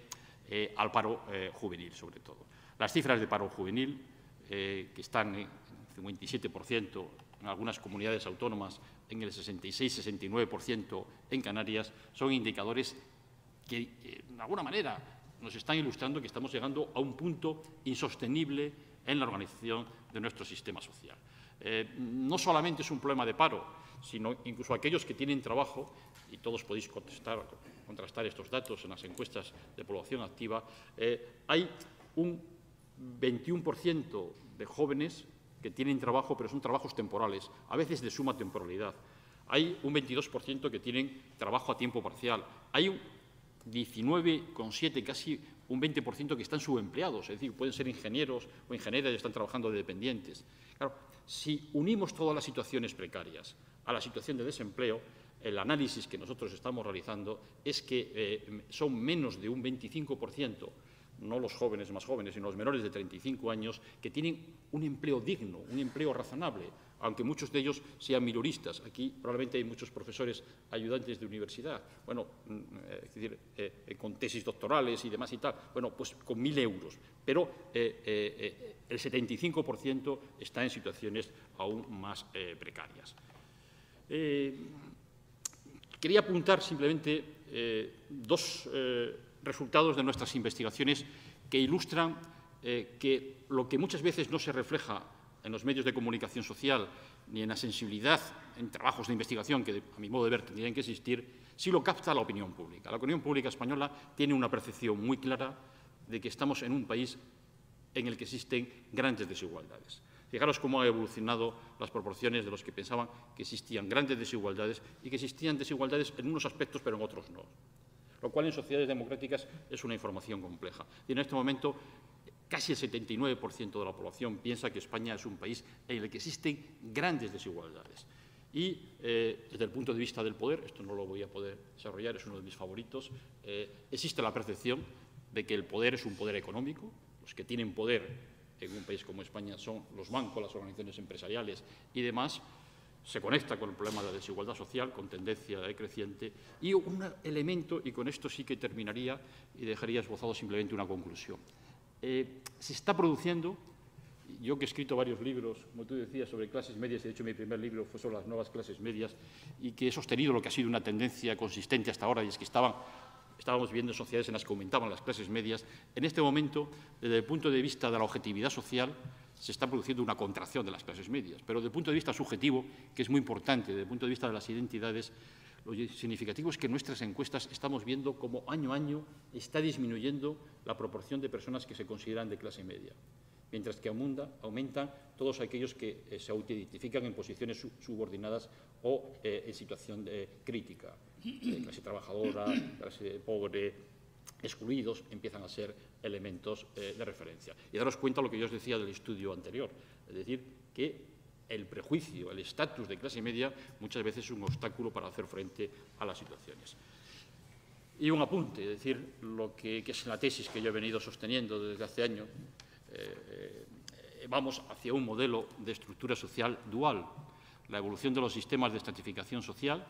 al paro juvenil, sobre todo. Las cifras de paro juvenil, que están en 57% en algunas comunidades autónomas, en el 66-69% en Canarias, son indicadores que, de alguna manera, nos están ilustrando que estamos llegando a un punto insostenible en la organización de nuestro sistema social. No solamente es un problema de paro, sino incluso aquellos que tienen trabajo, y todos podéis contrastar estos datos en las encuestas de población activa, hay un 21% de jóvenes que tienen trabajo, pero son trabajos temporales, a veces de suma temporalidad. Hay un 22% que tienen trabajo a tiempo parcial. Hay un 19,7%, casi un 20% que están subempleados, es decir, pueden ser ingenieros o ingenieras y están trabajando de dependientes. Claro, si unimos todas las situaciones precarias a la situación de desempleo, el análisis que nosotros estamos realizando es que son menos de un 25%, no los jóvenes más jóvenes, sino los menores de 35 años, que tienen un empleo digno, un empleo razonable, aunque muchos de ellos sean minoristas. Aquí probablemente hay muchos profesores ayudantes de universidad, bueno, es decir, con tesis doctorales y demás y tal, bueno, pues con 1.000 euros, pero el 75% está en situaciones aún más precarias. Quería apuntar simplemente 2 resultados de nuestras investigaciones que ilustran que lo que muchas veces no se refleja en los medios de comunicación social ni en la sensibilidad en trabajos de investigación que, a mi modo de ver, tendrían que existir, sí lo capta la opinión pública. La opinión pública española tiene una percepción muy clara de que estamos en un país en el que existen grandes desigualdades. Fijaros cómo han evolucionado las proporciones de los que pensaban que existían grandes desigualdades y que existían desigualdades en unos aspectos pero en otros no. Lo cual en sociedades democráticas es una información compleja. Y en este momento casi el 79% de la población piensa que España es un país en el que existen grandes desigualdades. Y desde el punto de vista del poder, esto no lo voy a poder desarrollar, es uno de mis favoritos, existe la percepción de que el poder es un poder económico. Los que tienen poder en un país como España son los bancos, las organizaciones empresariales y demás. Se conecta con el problema de la desigualdad social, con tendencia creciente. Y un elemento, y con esto sí que terminaría y dejaría esbozado simplemente una conclusión. Se está produciendo, yo que he escrito varios libros, como tú decías, sobre clases medias, de hecho mi primer libro fue sobre las nuevas clases medias, y que he sostenido lo que ha sido una tendencia consistente hasta ahora, y es que estábamos viviendo sociedades en las que aumentaban las clases medias. En este momento, desde el punto de vista de la objetividad social, se está produciendo una contracción de las clases medias. Pero desde el punto de vista subjetivo, que es muy importante, desde el punto de vista de las identidades, lo significativo es que en nuestras encuestas estamos viendo cómo año a año está disminuyendo la proporción de personas que se consideran de clase media, mientras que aumentan todos aquellos que se autoidentifican en posiciones subordinadas o en situación crítica. Clase trabajadora, clase pobre, excluidos, empiezan a ser elementos de referencia. Y daros cuenta lo que yo os decía del estudio anterior, es decir, que el prejuicio, el estatus de clase media muchas veces es un obstáculo para hacer frente a las situaciones. Y un apunte, es decir, lo que es la tesis que yo he venido sosteniendo desde hace años. Vamos hacia un modelo de estructura social dual. La evolución de los sistemas de estratificación social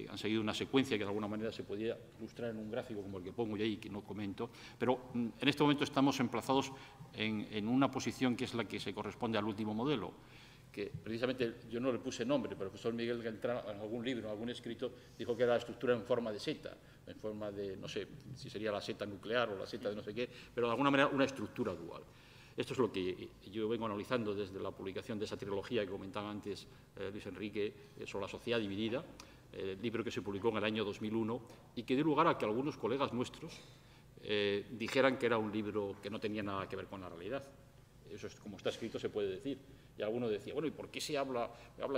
han seguido una secuencia que de alguna manera se podía ilustrar en un gráfico como el que pongo yo ahí, que no comento, pero en este momento estamos emplazados en una posición que es la que se corresponde al último modelo, que precisamente yo no le puse nombre, pero el profesor Miguel Geltrán en algún libro, en algún escrito, dijo que era la estructura en forma de seta, en forma de, no sé, si sería la seta nuclear o la seta de no sé qué, pero de alguna manera una estructura dual. Esto es lo que yo vengo analizando desde la publicación de esa trilogía que comentaba antes Luis Enrique, sobre la sociedad dividida, el libro que se publicó en el año 2001 y que dio lugar a que algunos colegas nuestros dijeran que era un libro que no tenía nada que ver con la realidad. Eso es como está escrito, se puede decir. Y alguno decía, bueno, ¿y por qué se habla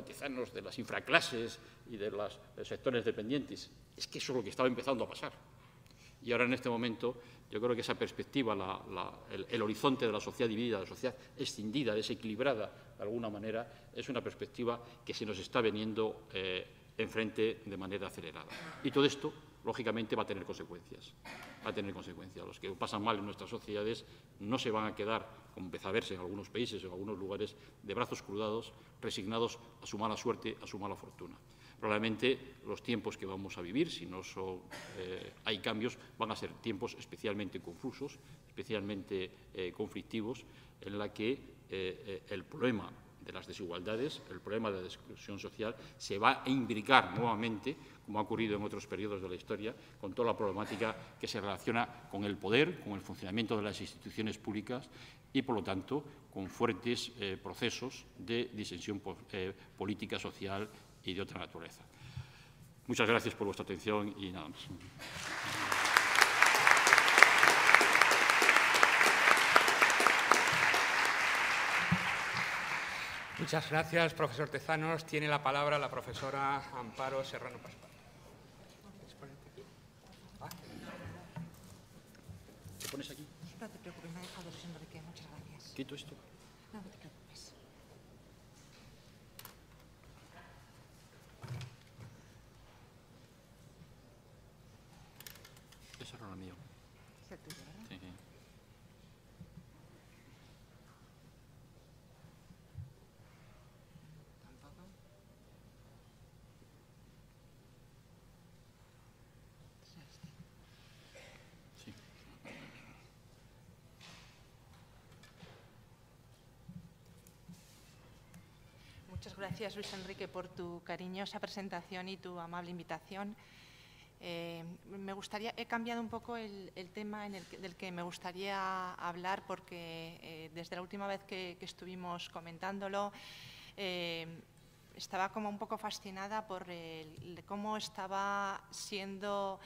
Tezanos de las infraclases y de los sectores dependientes? Es que eso es lo que estaba empezando a pasar. Y ahora en este momento yo creo que esa perspectiva, el horizonte de la sociedad dividida, de la sociedad escindida, desequilibrada de alguna manera, es una perspectiva que se nos está veniendo enfrente de manera acelerada. Y todo esto, lógicamente, va a tener consecuencias. Va a tener consecuencias. Los que pasan mal en nuestras sociedades no se van a quedar, como empieza a verse en algunos países, en algunos lugares, de brazos cruzados, resignados a su mala suerte, a su mala fortuna. Probablemente los tiempos que vamos a vivir, si no hay cambios, van a ser tiempos especialmente confusos, especialmente conflictivos, en la que el problema de las desigualdades, el problema de la exclusión social, se va a imbricar nuevamente, como ha ocurrido en otros periodos de la historia, con toda la problemática que se relaciona con el poder, con el funcionamiento de las instituciones públicas y, por lo tanto, con fuertes procesos de disensión política, social y de otra naturaleza. Muchas gracias por vuestra atención y nada más. Muchas gracias, profesor Tezanos. Tiene la palabra la profesora Amparo Serrano Pascual. ¿Te pones aquí? No te preocupes, me ha dejado Luis Enrique. Muchas gracias. ¿Quito esto? No te preocupes. Ese era lo mío. Es el tuyo, ¿verdad? Sí. Tampoco. Sí. Muchas gracias, Luis Enrique, por tu cariñosa presentación y tu amable invitación. Me gustaría, he cambiado un poco el tema del que me gustaría hablar porque desde la última vez que estuvimos comentándolo estaba como un poco fascinada por cómo estaba siendo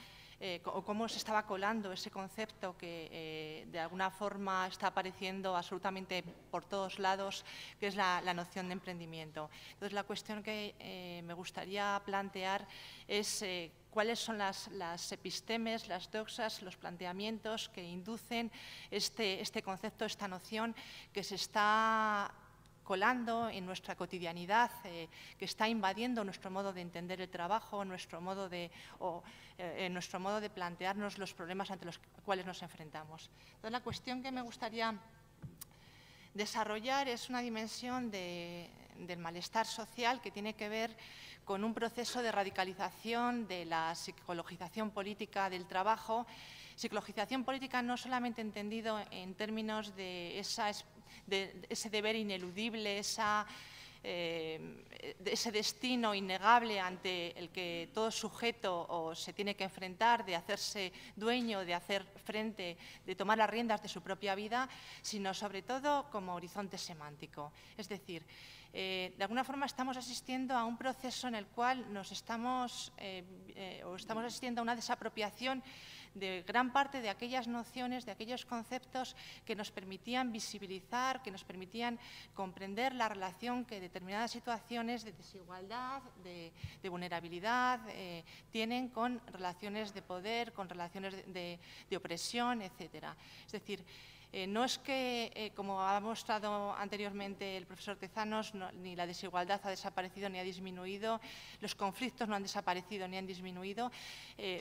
o cómo se estaba colando ese concepto que de alguna forma está apareciendo absolutamente por todos lados, que es la noción de emprendimiento. Entonces, la cuestión que me gustaría plantear es cuáles son las epistemes, las doxas, los planteamientos que inducen este concepto, esta noción que se está colando en nuestra cotidianidad, que está invadiendo nuestro modo de entender el trabajo, nuestro modo de plantearnos los problemas ante los cuales nos enfrentamos. Entonces, la cuestión que me gustaría desarrollar es una dimensión del malestar social que tiene que ver con un proceso de radicalización de la psicologización política del trabajo. Psicologización política no solamente entendido en términos de ese deber ineludible, ese destino innegable ante el que todo sujeto se tiene que enfrentar, de hacerse dueño, de hacer frente, de tomar las riendas de su propia vida, sino sobre todo como horizonte semántico. Es decir, de alguna forma estamos asistiendo a un proceso en el cual estamos asistiendo a una desapropiación de gran parte de aquellas nociones, de aquellos conceptos que nos permitían visibilizar, que nos permitían comprender la relación que determinadas situaciones de desigualdad, de vulnerabilidad, tienen con relaciones de poder, con relaciones de opresión, etcétera. Es decir, no es que, como ha mostrado anteriormente el profesor Tezanos, ni la desigualdad ha desaparecido ni ha disminuido, los conflictos no han desaparecido ni han disminuido,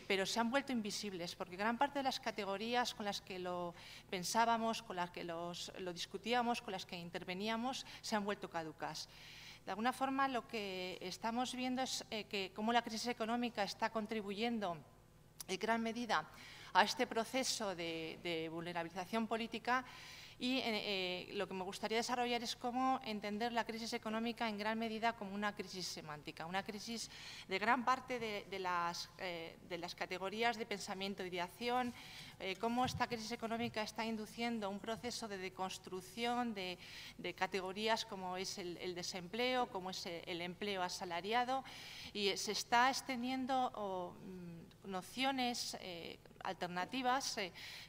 pero se han vuelto invisibles, porque gran parte de las categorías con las que lo pensábamos, con las que lo discutíamos, con las que interveníamos, se han vuelto caducas. De alguna forma, lo que estamos viendo es que cómo la crisis económica está contribuyendo en gran medida a este proceso de vulnerabilización política, y lo que me gustaría desarrollar es cómo entender la crisis económica en gran medida como una crisis semántica, una crisis de gran parte de las categorías de pensamiento y de acción, cómo esta crisis económica está induciendo un proceso de deconstrucción de categorías como es el desempleo, como es el empleo asalariado, y se está extendiendo nociones alternativas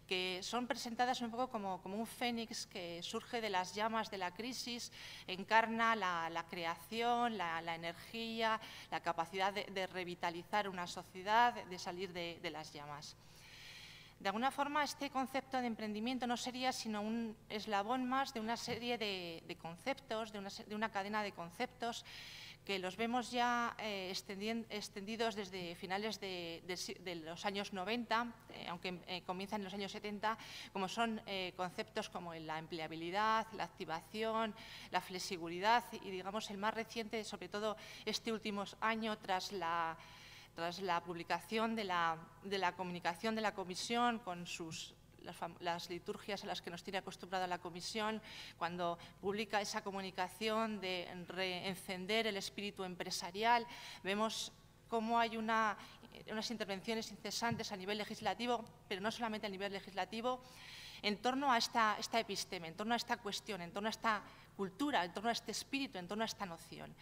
que son presentadas un poco como un fénix que surge de las llamas de la crisis, encarna la creación, la energía, la capacidad de revitalizar una sociedad, de salir de las llamas. De alguna forma, este concepto de emprendimiento no sería sino un eslabón más de una serie de conceptos, de una cadena de conceptos que los vemos ya extendidos desde finales de los años 90, aunque comienzan en los años 70, como son conceptos como la empleabilidad, la activación, la flexibilidad y, digamos, el más reciente, sobre todo este último año, tras la publicación de la comunicación de la Comisión con las liturgias a las que nos tiene acostumbrada la Comisión, cuando publica esa comunicación de reencender el espíritu empresarial, vemos cómo hay unas intervenciones incesantes a nivel legislativo, pero no solamente a nivel legislativo, en torno a esta episteme, en torno a esta cuestión, en torno a esta cultura, en torno a este espíritu, en torno a esta noción.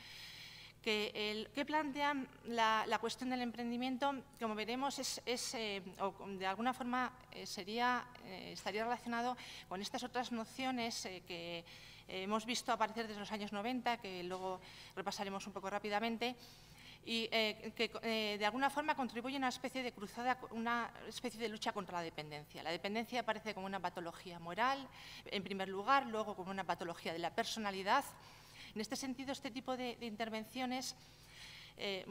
Que plantean la cuestión del emprendimiento, como veremos, de alguna forma estaría relacionado con estas otras nociones que hemos visto aparecer desde los años 90, que luego repasaremos un poco rápidamente, y que de alguna forma contribuyen a una especie de cruzada, una especie de lucha contra la dependencia. La dependencia aparece como una patología moral, en primer lugar, luego como una patología de la personalidad. En este sentido, este tipo de intervenciones,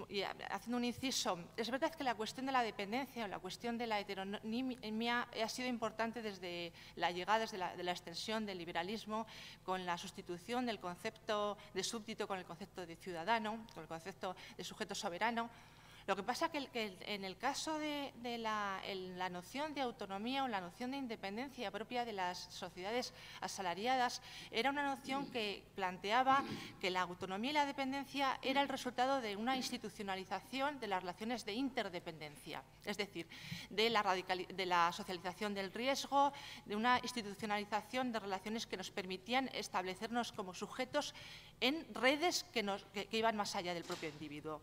y haciendo un inciso, es verdad que la cuestión de la dependencia o la cuestión de la heteronimia ha sido importante desde la llegada, desde la extensión del liberalismo, con la sustitución del concepto de súbdito con el concepto de ciudadano, con el concepto de sujeto soberano. Lo que pasa es que en el caso de la noción de autonomía o la noción de independencia propia de las sociedades asalariadas era una noción que planteaba que la autonomía y la dependencia era el resultado de una institucionalización de las relaciones de interdependencia, es decir, de la socialización del riesgo, de una institucionalización de relaciones que nos permitían establecernos como sujetos en redes que iban más allá del propio individuo.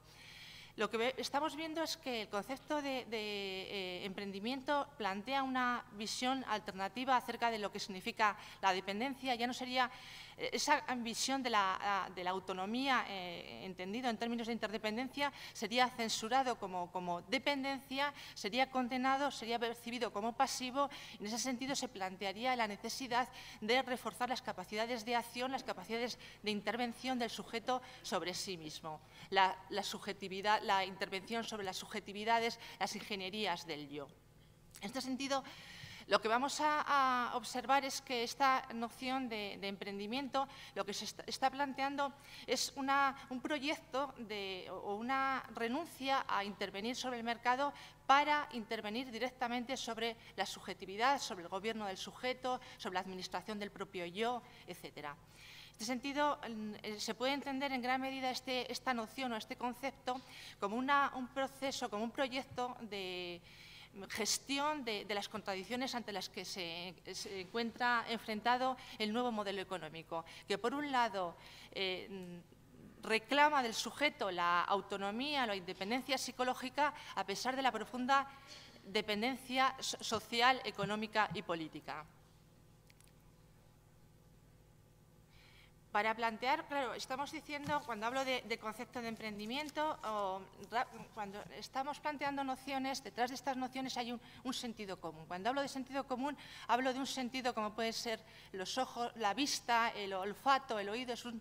Lo que estamos viendo es que el concepto de emprendimiento plantea una visión alternativa acerca de lo que significa la dependencia. Ya no sería esa visión de la autonomía, entendido en términos de interdependencia, sería censurado como dependencia, sería condenado, sería percibido como pasivo. En ese sentido, se plantearía la necesidad de reforzar las capacidades de acción, las capacidades de intervención del sujeto sobre sí mismo, la subjetividad, la intervención sobre las subjetividades, las ingenierías del yo. En este sentido, lo que vamos a observar es que esta noción de emprendimiento, lo que se está planteando es un proyecto o una renuncia a intervenir sobre el mercado para intervenir directamente sobre la subjetividad, sobre el gobierno del sujeto, sobre la administración del propio yo, etcétera. En este sentido, se puede entender en gran medida esta noción o este concepto como un proceso, como un proyecto de gestión de las contradicciones ante las que se encuentra enfrentado el nuevo modelo económico, que por un lado reclama del sujeto la autonomía, la independencia psicológica, a pesar de la profunda dependencia social, económica y política. Para plantear, claro, estamos diciendo, cuando hablo de concepto de emprendimiento, cuando estamos planteando nociones, detrás de estas nociones hay un sentido común. Cuando hablo de sentido común, hablo de un sentido como puede ser los ojos, la vista, el olfato, el oído. Es un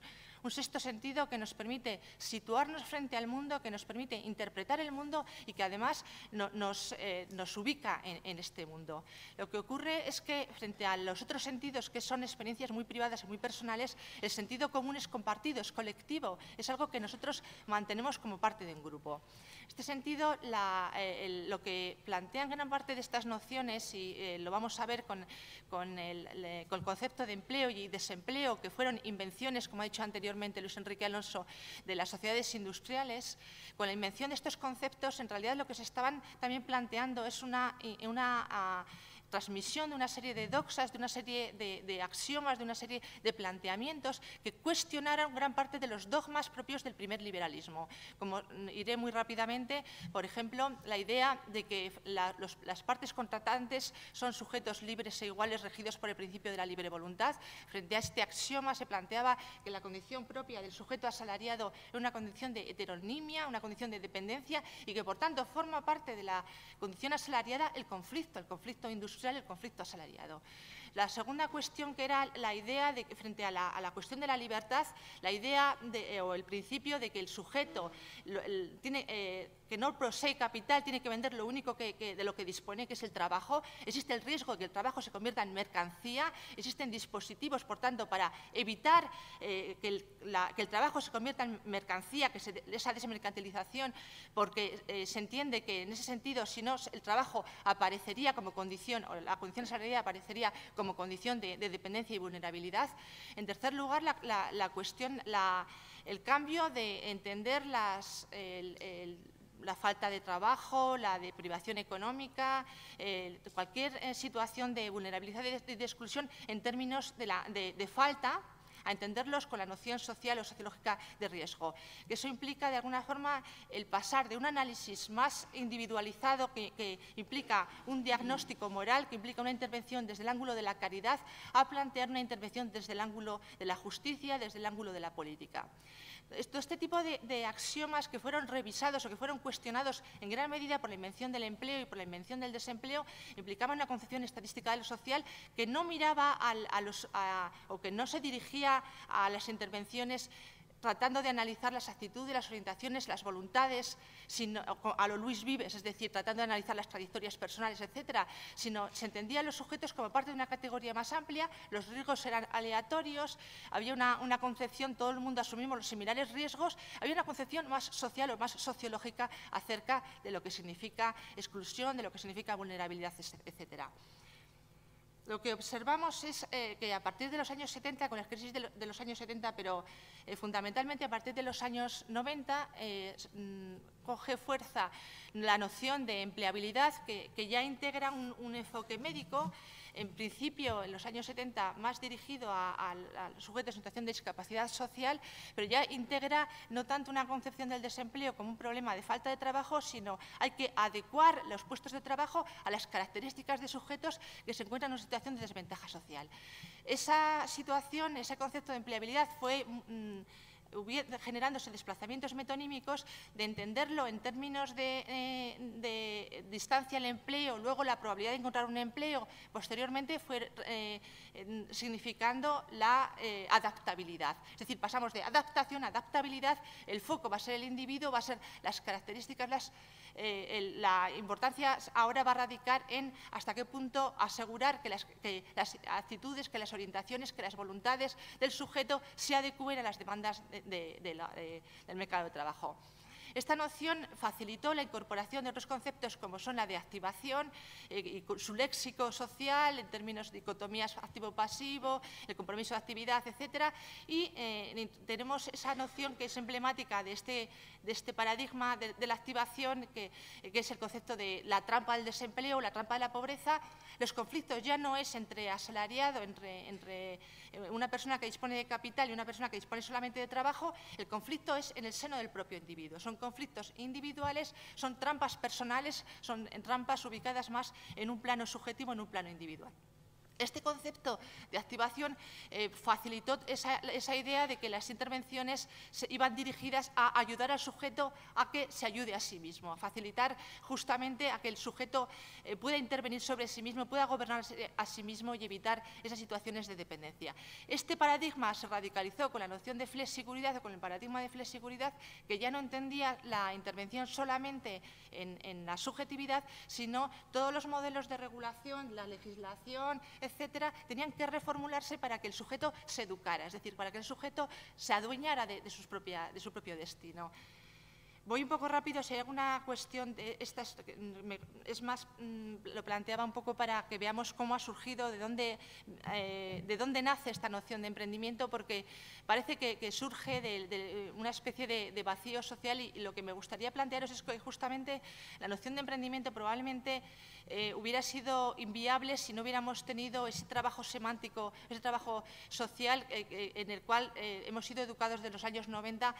sexto sentido que nos permite situarnos frente al mundo, que nos permite interpretar el mundo y que además nos ubica en este mundo. Lo que ocurre es que frente a los otros sentidos, que son experiencias muy privadas y muy personales, el sentido común es compartido, es colectivo, es algo que nosotros mantenemos como parte de un grupo. En este sentido, lo que plantean gran parte de estas nociones, y lo vamos a ver con el concepto de empleo y desempleo, que fueron invenciones, como ha dicho anteriormente Luis Enrique Alonso, de las sociedades industriales, con la invención de estos conceptos, en realidad lo que se estaban también planteando es una transmisión de una serie de doxas, de una serie de axiomas, de una serie de planteamientos que cuestionaron gran parte de los dogmas propios del primer liberalismo. Como iré muy rápidamente, por ejemplo, la idea de que las partes contratantes son sujetos libres e iguales regidos por el principio de la libre voluntad. Frente a este axioma se planteaba que la condición propia del sujeto asalariado era una condición de heteronimia, una condición de dependencia y que, por tanto, forma parte de la condición asalariada el conflicto industrial, el conflicto asalariado. La segunda cuestión, que era la idea de que frente a la cuestión de la libertad, la idea o el principio de que el sujeto que no posee capital tiene que vender lo único de lo que dispone, que es el trabajo. Existe el riesgo de que el trabajo se convierta en mercancía, existen dispositivos, por tanto, para evitar que el trabajo se convierta en mercancía, esa desmercantilización, porque se entiende que en ese sentido, si no, el trabajo aparecería como condición, o la condición salarial aparecería como condición de dependencia y vulnerabilidad. En tercer lugar, la cuestión, el cambio de entender la falta de trabajo, la de privación económica, cualquier situación de vulnerabilidad y de exclusión en términos de falta, a entenderlos con la noción social o sociológica de riesgo. Eso implica, de alguna forma, el pasar de un análisis más individualizado que implica un diagnóstico moral, que implica una intervención desde el ángulo de la caridad, a plantear una intervención desde el ángulo de la justicia, desde el ángulo de la política. Este tipo de axiomas que fueron revisados o que fueron cuestionados en gran medida por la invención del empleo y por la invención del desempleo implicaban una concepción estadística de lo social que no miraba o que no se dirigía a las intervenciones tratando de analizar las actitudes, las orientaciones, las voluntades, a lo Luis Vives, es decir, tratando de analizar las trayectorias personales, etcétera, sino se entendían los sujetos como parte de una categoría más amplia, los riesgos eran aleatorios, había una concepción, todo el mundo asumimos los similares riesgos, había una concepción más social o más sociológica acerca de lo que significa exclusión, de lo que significa vulnerabilidad, etcétera. Lo que observamos es que a partir de los años 70, con las crisis de los años 70, pero fundamentalmente a partir de los años 90, coge fuerza la noción de empleabilidad que ya integra un enfoque médico en principio, en los años 70, más dirigido a los sujetos en situación de discapacidad social, pero ya integra no tanto una concepción del desempleo como un problema de falta de trabajo, sino hay que adecuar los puestos de trabajo a las características de sujetos que se encuentran en una situación de desventaja social. Esa situación, ese concepto de empleabilidad fue generándose desplazamientos metonímicos de entenderlo en términos de distancia al empleo, luego la probabilidad de encontrar un empleo, posteriormente fue significando la adaptabilidad. Es decir, pasamos de adaptación a adaptabilidad, el foco va a ser el individuo, va a ser las características, la importancia ahora va a radicar en hasta qué punto asegurar que las actitudes, que las orientaciones, que las voluntades del sujeto se adecúen a las demandas del mercado de trabajo. Esta noción facilitó la incorporación de otros conceptos como son la de activación y su léxico social en términos de dicotomías activo-pasivo, el compromiso de actividad, etcétera, y tenemos esa noción que es emblemática de este paradigma de la activación, que es el concepto de la trampa del desempleo, la trampa de la pobreza. Los conflictos ya no es entre asalariado, entre una persona que dispone de capital y una persona que dispone solamente de trabajo, el conflicto es en el seno del propio individuo. Son conflictos individuales, son trampas personales, son trampas ubicadas más en un plano subjetivo, en un plano individual. Este concepto de activación facilitó esa idea de que las intervenciones iban dirigidas a ayudar al sujeto a que se ayude a sí mismo, a facilitar justamente a que el sujeto pueda intervenir sobre sí mismo, pueda gobernarse a sí mismo y evitar esas situaciones de dependencia. Este paradigma se radicalizó con la noción de flexiguridad o con el paradigma de flexiguridad, que ya no entendía la intervención solamente en la subjetividad, sino todos los modelos de regulación, la legislación, etcétera, tenían que reformularse para que el sujeto se educara, es decir, para que el sujeto se adueñara de su propio destino. Voy un poco rápido, si hay alguna cuestión de estas, es más, lo planteaba un poco para que veamos cómo ha surgido, de dónde nace esta noción de emprendimiento, porque parece que surge de una especie de vacío social y lo que me gustaría plantearos es que justamente la noción de emprendimiento probablemente hubiera sido inviable si no hubiéramos tenido ese trabajo semántico, ese trabajo social en el cual hemos sido educados desde los años 90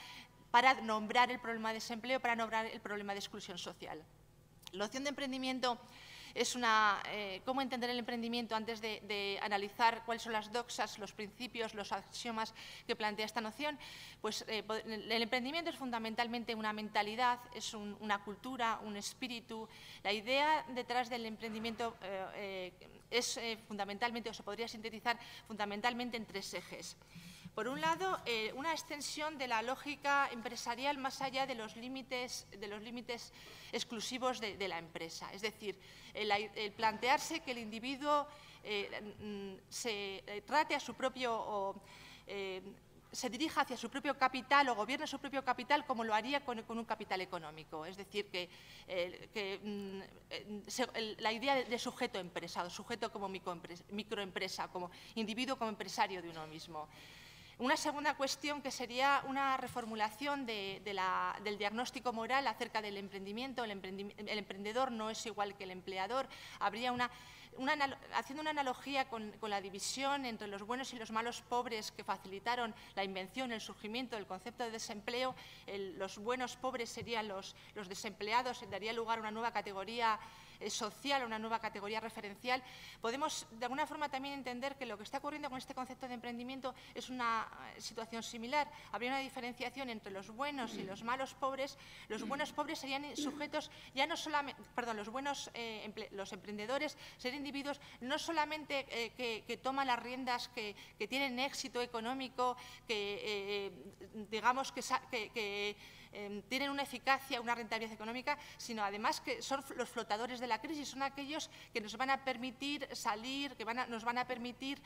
para nombrar el problema de desempleo, para nombrar el problema de exclusión social. La noción de emprendimiento es cómo entender el emprendimiento antes de analizar cuáles son las doxas, los principios, los axiomas que plantea esta noción. Pues el emprendimiento es fundamentalmente una mentalidad, es una cultura, un espíritu. La idea detrás del emprendimiento es fundamentalmente, o se podría sintetizar fundamentalmente en tres ejes. Por un lado, una extensión de la lógica empresarial más allá de los límites exclusivos de la empresa. Es decir, el plantearse que el individuo se trate a su propio se dirija hacia su propio capital o gobierne su propio capital como lo haría con un capital económico. Es decir, la idea de sujeto empresa, sujeto como microempresa, como individuo, como empresario de uno mismo. Una segunda cuestión que sería una reformulación del diagnóstico moral acerca del emprendimiento. El emprendedor no es igual que el empleador. Habría haciendo una analogía con la división entre los buenos y los malos pobres que facilitaron la invención, el surgimiento del concepto de desempleo, los buenos pobres serían los desempleados, daría lugar a una nueva categoría social, una nueva categoría referencial. Podemos de alguna forma también entender que lo que está ocurriendo con este concepto de emprendimiento es una situación similar. Habría una diferenciación entre los buenos y los malos pobres. Los buenos pobres serían sujetos, ya no solamente, perdón, los emprendedores serían individuos no solamente que toman las riendas, que tienen éxito económico, que digamos que tienen una eficacia, una rentabilidad económica, sino además que son los flotadores de la crisis, son aquellos que nos van a permitir salir, nos van a permitir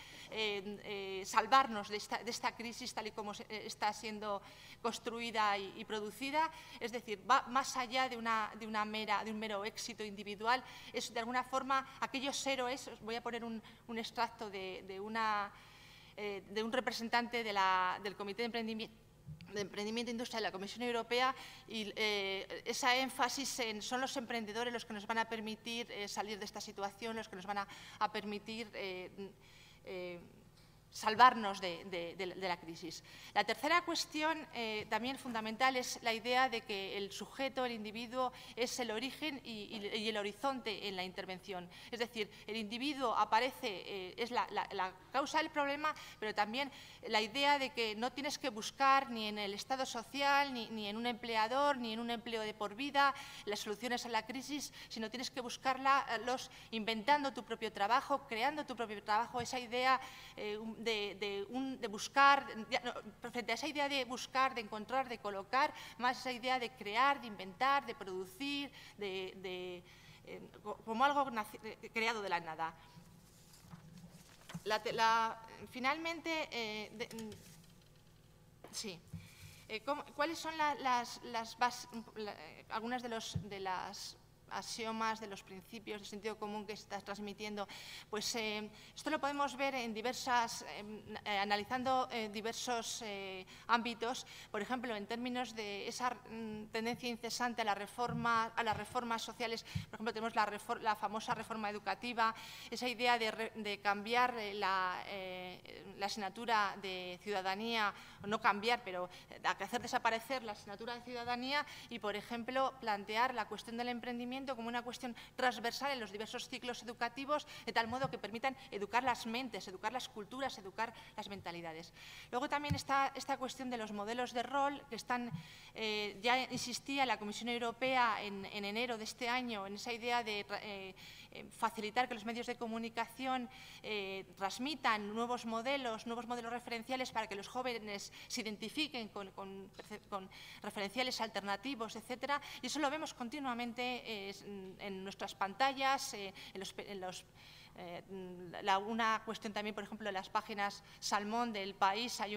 salvarnos de esta crisis tal y como está siendo construida y producida. Es decir, va más allá de un mero éxito individual. Es de alguna forma aquellos héroes. Voy a poner un extracto de un representante del Comité de de Emprendimiento Industrial de la Comisión Europea, y ese énfasis en son los emprendedores los que nos van a permitir salir de esta situación, los que nos van a permitir salvarnos de la crisis. La tercera cuestión, también fundamental, es la idea de que el sujeto, el individuo, es el origen y el horizonte en la intervención. Es decir, el individuo aparece, es la causa del problema, pero también la idea de que no tienes que buscar ni en el Estado social, ni en un empleador, ni en un empleo de por vida las soluciones a la crisis, sino tienes que buscarlos inventando tu propio trabajo, creando tu propio trabajo, esa idea de buscar, frente a esa idea de buscar, de encontrar, de colocar, más esa idea de crear, de inventar, de producir, como algo creado de la nada. Finalmente, sí. ¿Cuáles son algunas de las axiomas, de los principios de sentido común que estás transmitiendo? Pues esto lo podemos ver en analizando diversos ámbitos. Por ejemplo, en términos de esa tendencia incesante a las reformas sociales. Por ejemplo, tenemos la famosa reforma educativa, esa idea de cambiar la asignatura de ciudadanía, o no cambiar, pero hacer desaparecer la asignatura de ciudadanía y, por ejemplo, plantear la cuestión del emprendimiento como una cuestión transversal en los diversos ciclos educativos, de tal modo que permitan educar las mentes, educar las culturas, educar las mentalidades. Luego también está esta cuestión de los modelos de rol, que están, ya insistía la Comisión Europea en enero de este año, en esa idea de facilitar que los medios de comunicación transmitan nuevos modelos referenciales para que los jóvenes se identifiquen con referenciales alternativos, etcétera. Y eso lo vemos continuamente en nuestras pantallas, una cuestión también, por ejemplo, en las páginas Salmón del País hay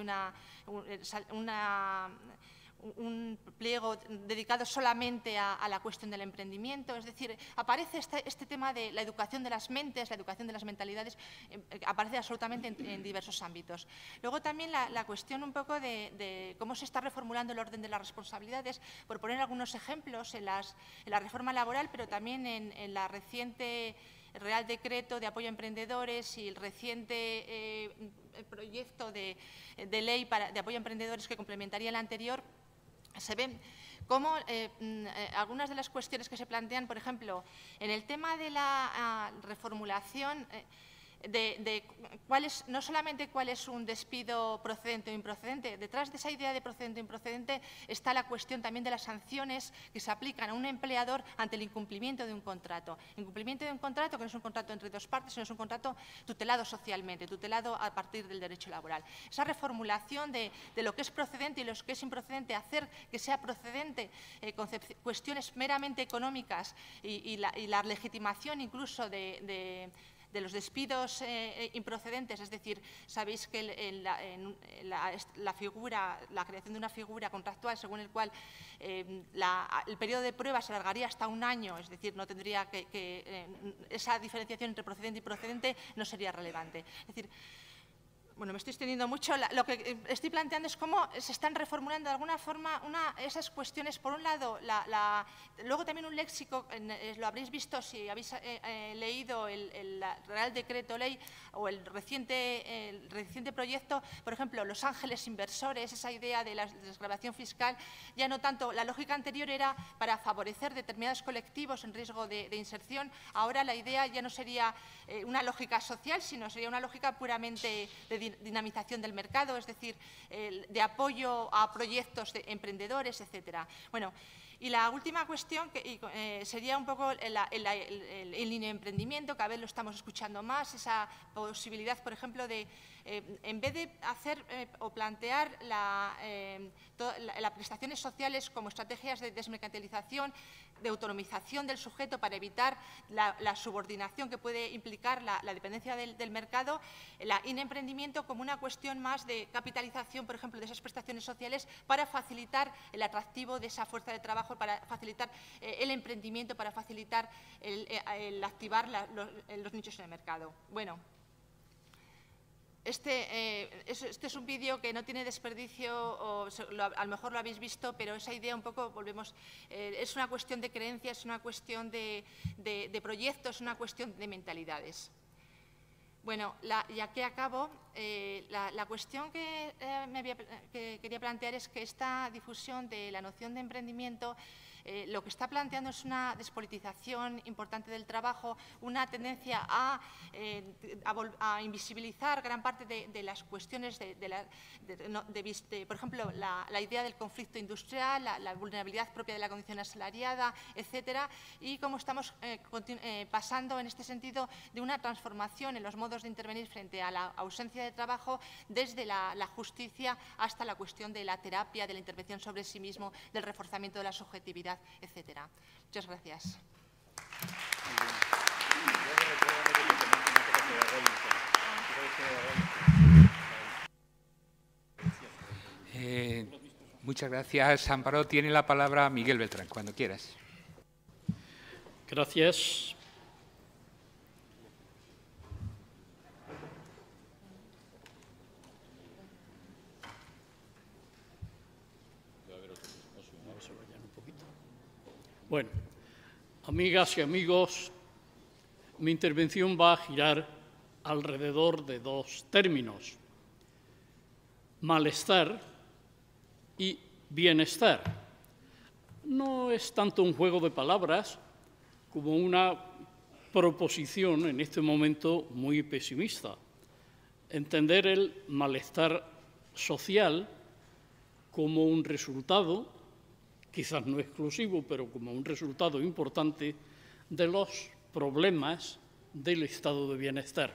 un pliego dedicado solamente a la cuestión del emprendimiento. Es decir, aparece este tema de la educación de las mentes, la educación de las mentalidades, aparece absolutamente en diversos ámbitos. Luego también la cuestión un poco de cómo se está reformulando el orden de las responsabilidades, por poner algunos ejemplos en la reforma laboral, pero también en la reciente Real Decreto de Apoyo a Emprendedores y el reciente proyecto de ley de apoyo a emprendedores que complementaría el anterior. Se ven cómo algunas de las cuestiones que se plantean, por ejemplo, en el tema de la reformulación no solamente cuál es un despido procedente o improcedente, detrás de esa idea de procedente o improcedente está la cuestión también de las sanciones que se aplican a un empleador ante el incumplimiento de un contrato. Incumplimiento de un contrato que no es un contrato entre dos partes, sino es un contrato tutelado socialmente, tutelado a partir del derecho laboral. Esa reformulación de lo que es procedente y lo que es improcedente, hacer que sea procedente cuestiones meramente económicas y la legitimación incluso de los despidos improcedentes, es decir, sabéis que la creación de una figura contractual según el cual el periodo de prueba se alargaría hasta un año, es decir, no tendría esa diferenciación entre procedente y procedente no sería relevante. Es decir, bueno, me estoy extendiendo mucho. Lo que estoy planteando es cómo se están reformulando de alguna forma esas cuestiones. Por un lado, luego también un léxico, lo habréis visto si habéis leído el Real Decreto Ley o el reciente proyecto, por ejemplo, los ángeles inversores, esa idea de la desgravación fiscal, ya no tanto, la lógica anterior era para favorecer determinados colectivos en riesgo de inserción, ahora la idea ya no sería una lógica social, sino sería una lógica puramente de dinamización del mercado, es decir, de apoyo a proyectos de emprendedores, etcétera. Bueno, y la última cuestión sería un poco el emprendimiento, cada vez lo estamos escuchando más, esa posibilidad, por ejemplo, de en vez de hacer o plantear las prestaciones sociales como estrategias de desmercantilización, de autonomización del sujeto para evitar la subordinación que puede implicar la dependencia del mercado, el emprendimiento como una cuestión más de capitalización, por ejemplo, de esas prestaciones sociales para facilitar el atractivo de esa fuerza de trabajo, para facilitar el emprendimiento, para facilitar el activar los nichos en el mercado. Bueno, este es un vídeo que no tiene desperdicio, a lo mejor lo habéis visto, pero esa idea un poco, volvemos, es una cuestión de creencias, es una cuestión de proyectos, es una cuestión de mentalidades. Bueno, ya que acabo, la cuestión que quería plantear es que esta difusión de la noción de emprendimiento lo que está planteando es una despolitización importante del trabajo, una tendencia a invisibilizar gran parte de las cuestiones, por ejemplo, la idea del conflicto industrial, la vulnerabilidad propia de la condición asalariada, etcétera, y cómo estamos pasando en este sentido de una transformación en los modos de intervenir frente a la ausencia de trabajo desde la justicia hasta la cuestión de la terapia, de la intervención sobre sí mismo, del reforzamiento de la subjetividad, etcétera. Muchas gracias. Muchas gracias, Amparo. Tiene la palabra Miguel Beltrán, cuando quieras. Gracias. Bueno, amigas y amigos, mi intervención va a girar alrededor de dos términos: malestar y bienestar. No es tanto un juego de palabras como una proposición en este momento muy pesimista. Entender el malestar social como un resultado, quizás no exclusivo, pero como un resultado importante de los problemas del estado de bienestar.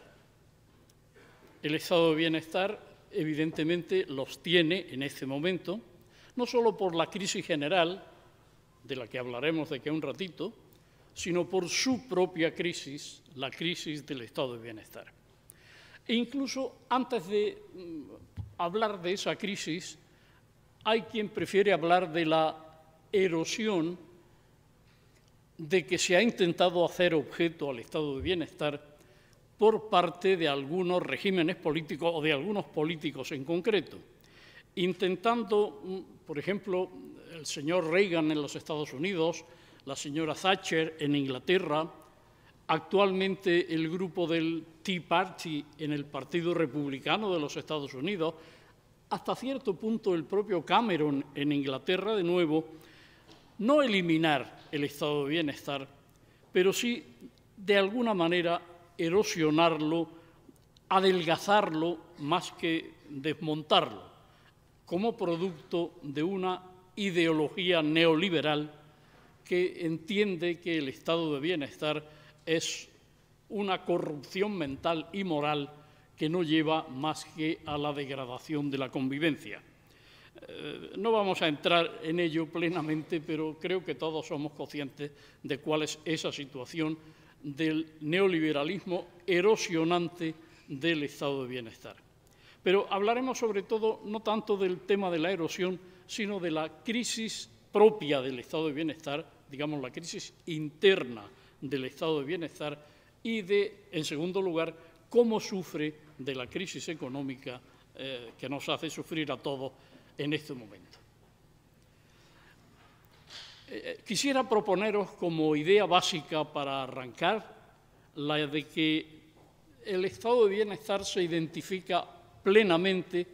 El estado de bienestar, evidentemente, los tiene en este momento, no solo por la crisis general, de la que hablaremos de aquí a un ratito, sino por su propia crisis, la crisis del estado de bienestar. E incluso antes de hablar de esa crisis, hay quien prefiere hablar de la erosión de que se ha intentado hacer objeto al estado de bienestar por parte de algunos regímenes políticos o de algunos políticos en concreto, intentando, por ejemplo, el señor Reagan en los Estados Unidos, la señora Thatcher en Inglaterra, actualmente el grupo del Tea Party en el Partido Republicano de los Estados Unidos, hasta cierto punto el propio Cameron en Inglaterra, de nuevo, no eliminar el estado de bienestar, pero sí, de alguna manera, erosionarlo, adelgazarlo más que desmontarlo, como producto de una ideología neoliberal que entiende que el estado de bienestar es una corrupción mental y moral que no lleva más que a la degradación de la convivencia. No vamos a entrar en ello plenamente, pero creo que todos somos conscientes de cuál es esa situación del neoliberalismo erosionante del estado de bienestar. Pero hablaremos sobre todo no tanto del tema de la erosión, sino de la crisis propia del estado de bienestar, digamos la crisis interna del estado de bienestar y de, en segundo lugar, cómo sufre de la crisis económica que nos hace sufrir a todos en este momento. Quisiera proponeros como idea básica para arrancar la de que el estado de bienestar se identifica plenamente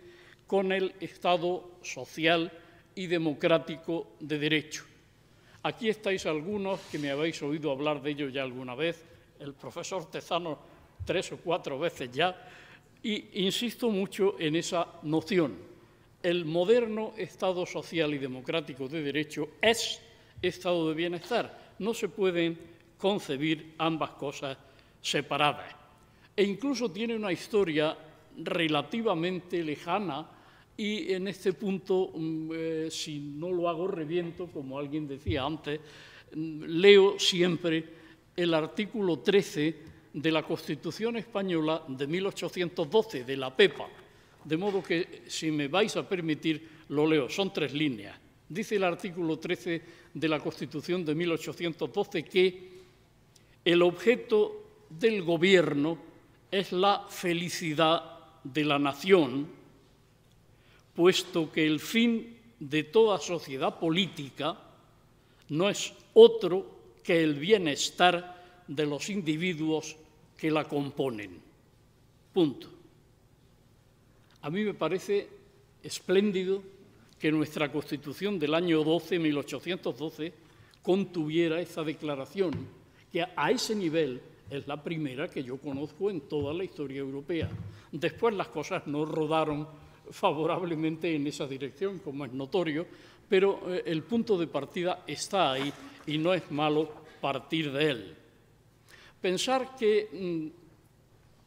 con el estado social y democrático de derecho. Aquí estáis algunos que me habéis oído hablar de ello ya alguna vez, el profesor Tezano 3 o 4 veces ya, y insisto mucho en esa noción. El moderno Estado social y democrático de derecho es estado de bienestar. No se pueden concebir ambas cosas separadas. E incluso tiene una historia relativamente lejana y en este punto, si no lo hago reviento, como alguien decía antes, leo siempre el artículo 13 de la Constitución Española de 1812, de la PEPA. De modo que, si me vais a permitir, lo leo. Son 3 líneas. Dice el artículo 13 de la Constitución de 1812 que el objeto del gobierno es la felicidad de la nación, puesto que el fin de toda sociedad política no es otro que el bienestar de los individuos que la componen. Punto. A mí me parece espléndido que nuestra Constitución del año 1812, contuviera esa declaración, que a ese nivel es la primera que yo conozco en toda la historia europea. Después las cosas no rodaron favorablemente en esa dirección, como es notorio, pero el punto de partida está ahí y no es malo partir de él. Pensar que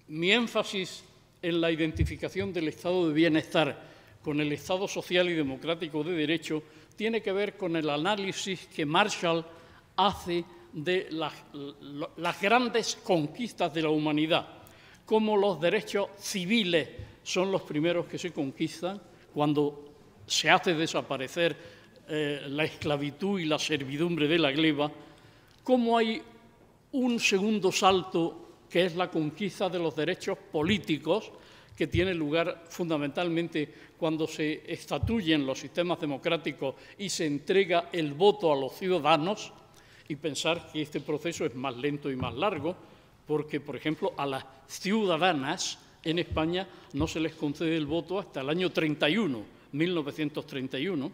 mi énfasis en la identificación del estado de bienestar con el Estado social y democrático de derecho tiene que ver con el análisis que Marshall hace de las grandes conquistas de la humanidad, cómo los derechos civiles son los primeros que se conquistan cuando se hace desaparecer la esclavitud y la servidumbre de la gleba, cómo hay un segundo salto que es la conquista de los derechos políticos, que tiene lugar fundamentalmente cuando se estatuyen los sistemas democráticos y se entrega el voto a los ciudadanos, y pensar que este proceso es más lento y más largo, porque, por ejemplo, a las ciudadanas en España no se les concede el voto hasta el año 1931.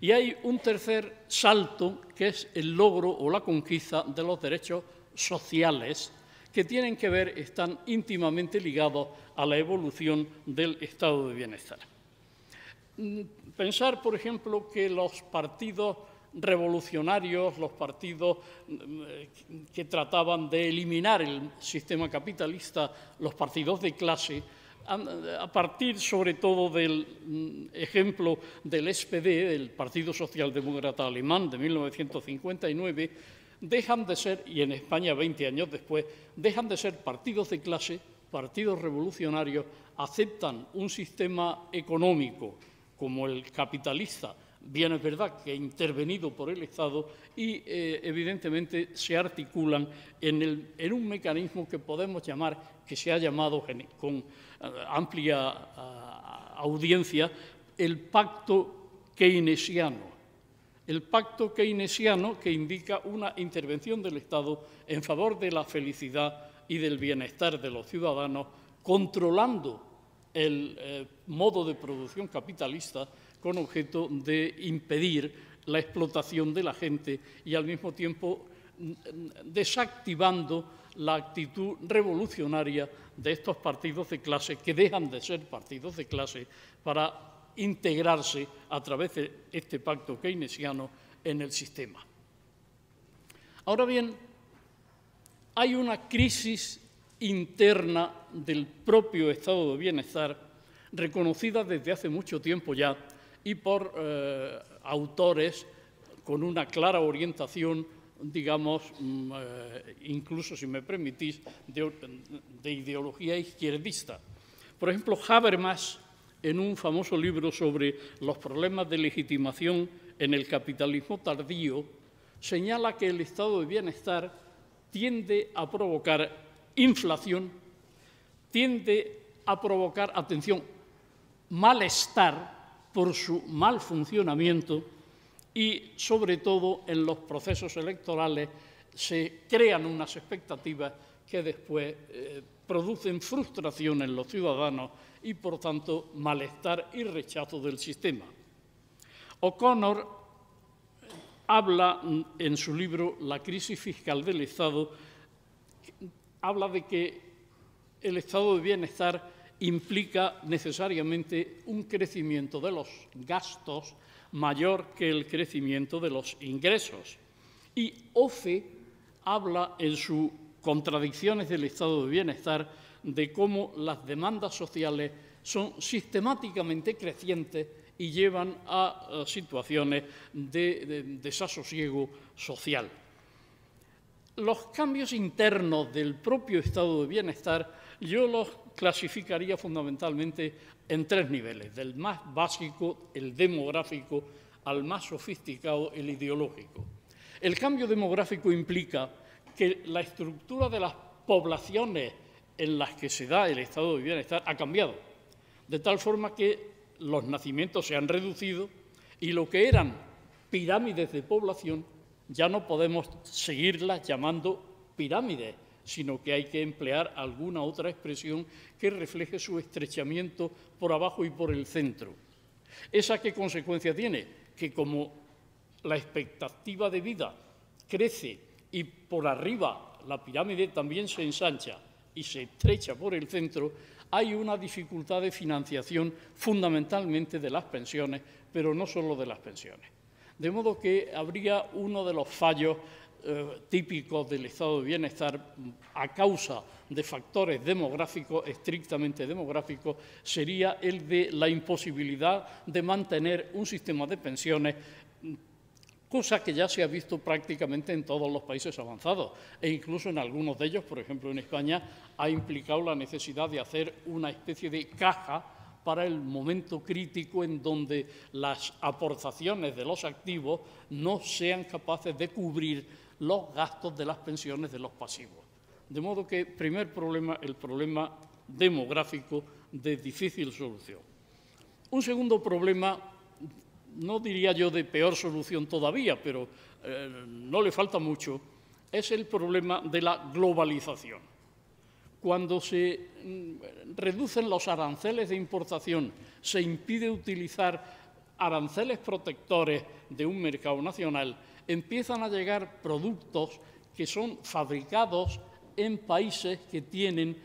Y hay un tercer salto, que es el logro o la conquista de los derechos sociales, que tienen que ver, están íntimamente ligados a la evolución del estado de bienestar. Pensar, por ejemplo, que los partidos revolucionarios, los partidos que trataban de eliminar el sistema capitalista, los partidos de clase, a partir sobre todo del ejemplo del SPD, del Partido Socialdemócrata Alemán de 1959, dejan de ser, y en España 20 años después, dejan de ser partidos de clase, partidos revolucionarios, aceptan un sistema económico como el capitalista, bien es verdad que intervenido por el Estado, y evidentemente se articulan en un mecanismo que podemos llamar, que se ha llamado con amplia audiencia, el pacto keynesiano. El pacto keynesiano, que indica una intervención del Estado en favor de la felicidad y del bienestar de los ciudadanos, controlando el modo de producción capitalista con objeto de impedir la explotación de la gente y al mismo tiempo desactivando la actitud revolucionaria de estos partidos de clase, que dejan de ser partidos de clase para integrarse a través de este pacto keynesiano en el sistema. Ahora bien, hay una crisis interna del propio estado de bienestar, reconocida desde hace mucho tiempo ya y por autores con una clara orientación, digamos, incluso, si me permitís, de ideología izquierdista. Por ejemplo, Habermas, en un famoso libro sobre los problemas de legitimación en el capitalismo tardío, señala que el estado de bienestar tiende a provocar inflación, tiende a provocar, atención, malestar por su mal funcionamiento y, sobre todo, en los procesos electorales se crean unas expectativas que después producen frustración en los ciudadanos y, por tanto, malestar y rechazo del sistema. O'Connor habla en su libro La crisis fiscal del Estado, habla de que el estado de bienestar implica necesariamente un crecimiento de los gastos mayor que el crecimiento de los ingresos. Y Ofe habla en sus Contradicciones del estado de bienestar de cómo las demandas sociales son sistemáticamente crecientes y llevan a situaciones de desasosiego social. Los cambios internos del propio estado de bienestar yo los clasificaría fundamentalmente en tres niveles, del más básico, el demográfico, al más sofisticado, el ideológico. El cambio demográfico implica que la estructura de las poblaciones en las que se da el estado de bienestar ha cambiado, de tal forma que los nacimientos se han reducido y lo que eran pirámides de población ya no podemos seguirlas llamando pirámides, sino que hay que emplear alguna otra expresión que refleje su estrechamiento por abajo y por el centro. ¿Esa qué consecuencia tiene? Que como la expectativa de vida crece y por arriba la pirámide también se ensancha y se estrecha por el centro, hay una dificultad de financiación fundamentalmente de las pensiones, pero no solo de las pensiones. De modo que habría uno de los fallos típicos del estado de bienestar a causa de factores demográficos, estrictamente demográficos, sería el de la imposibilidad de mantener un sistema de pensiones, cosa que ya se ha visto prácticamente en todos los países avanzados e incluso en algunos de ellos, por ejemplo en España, ha implicado la necesidad de hacer una especie de caja para el momento crítico en donde las aportaciones de los activos no sean capaces de cubrir los gastos de las pensiones de los pasivos. De modo que, primer problema, el problema demográfico de difícil solución. Un segundo problema, no diría yo de peor solución todavía, pero no le falta mucho, es el problema de la globalización. Cuando se reducen los aranceles de importación, se impide utilizar aranceles protectores de un mercado nacional, empiezan a llegar productos que son fabricados en países que tienen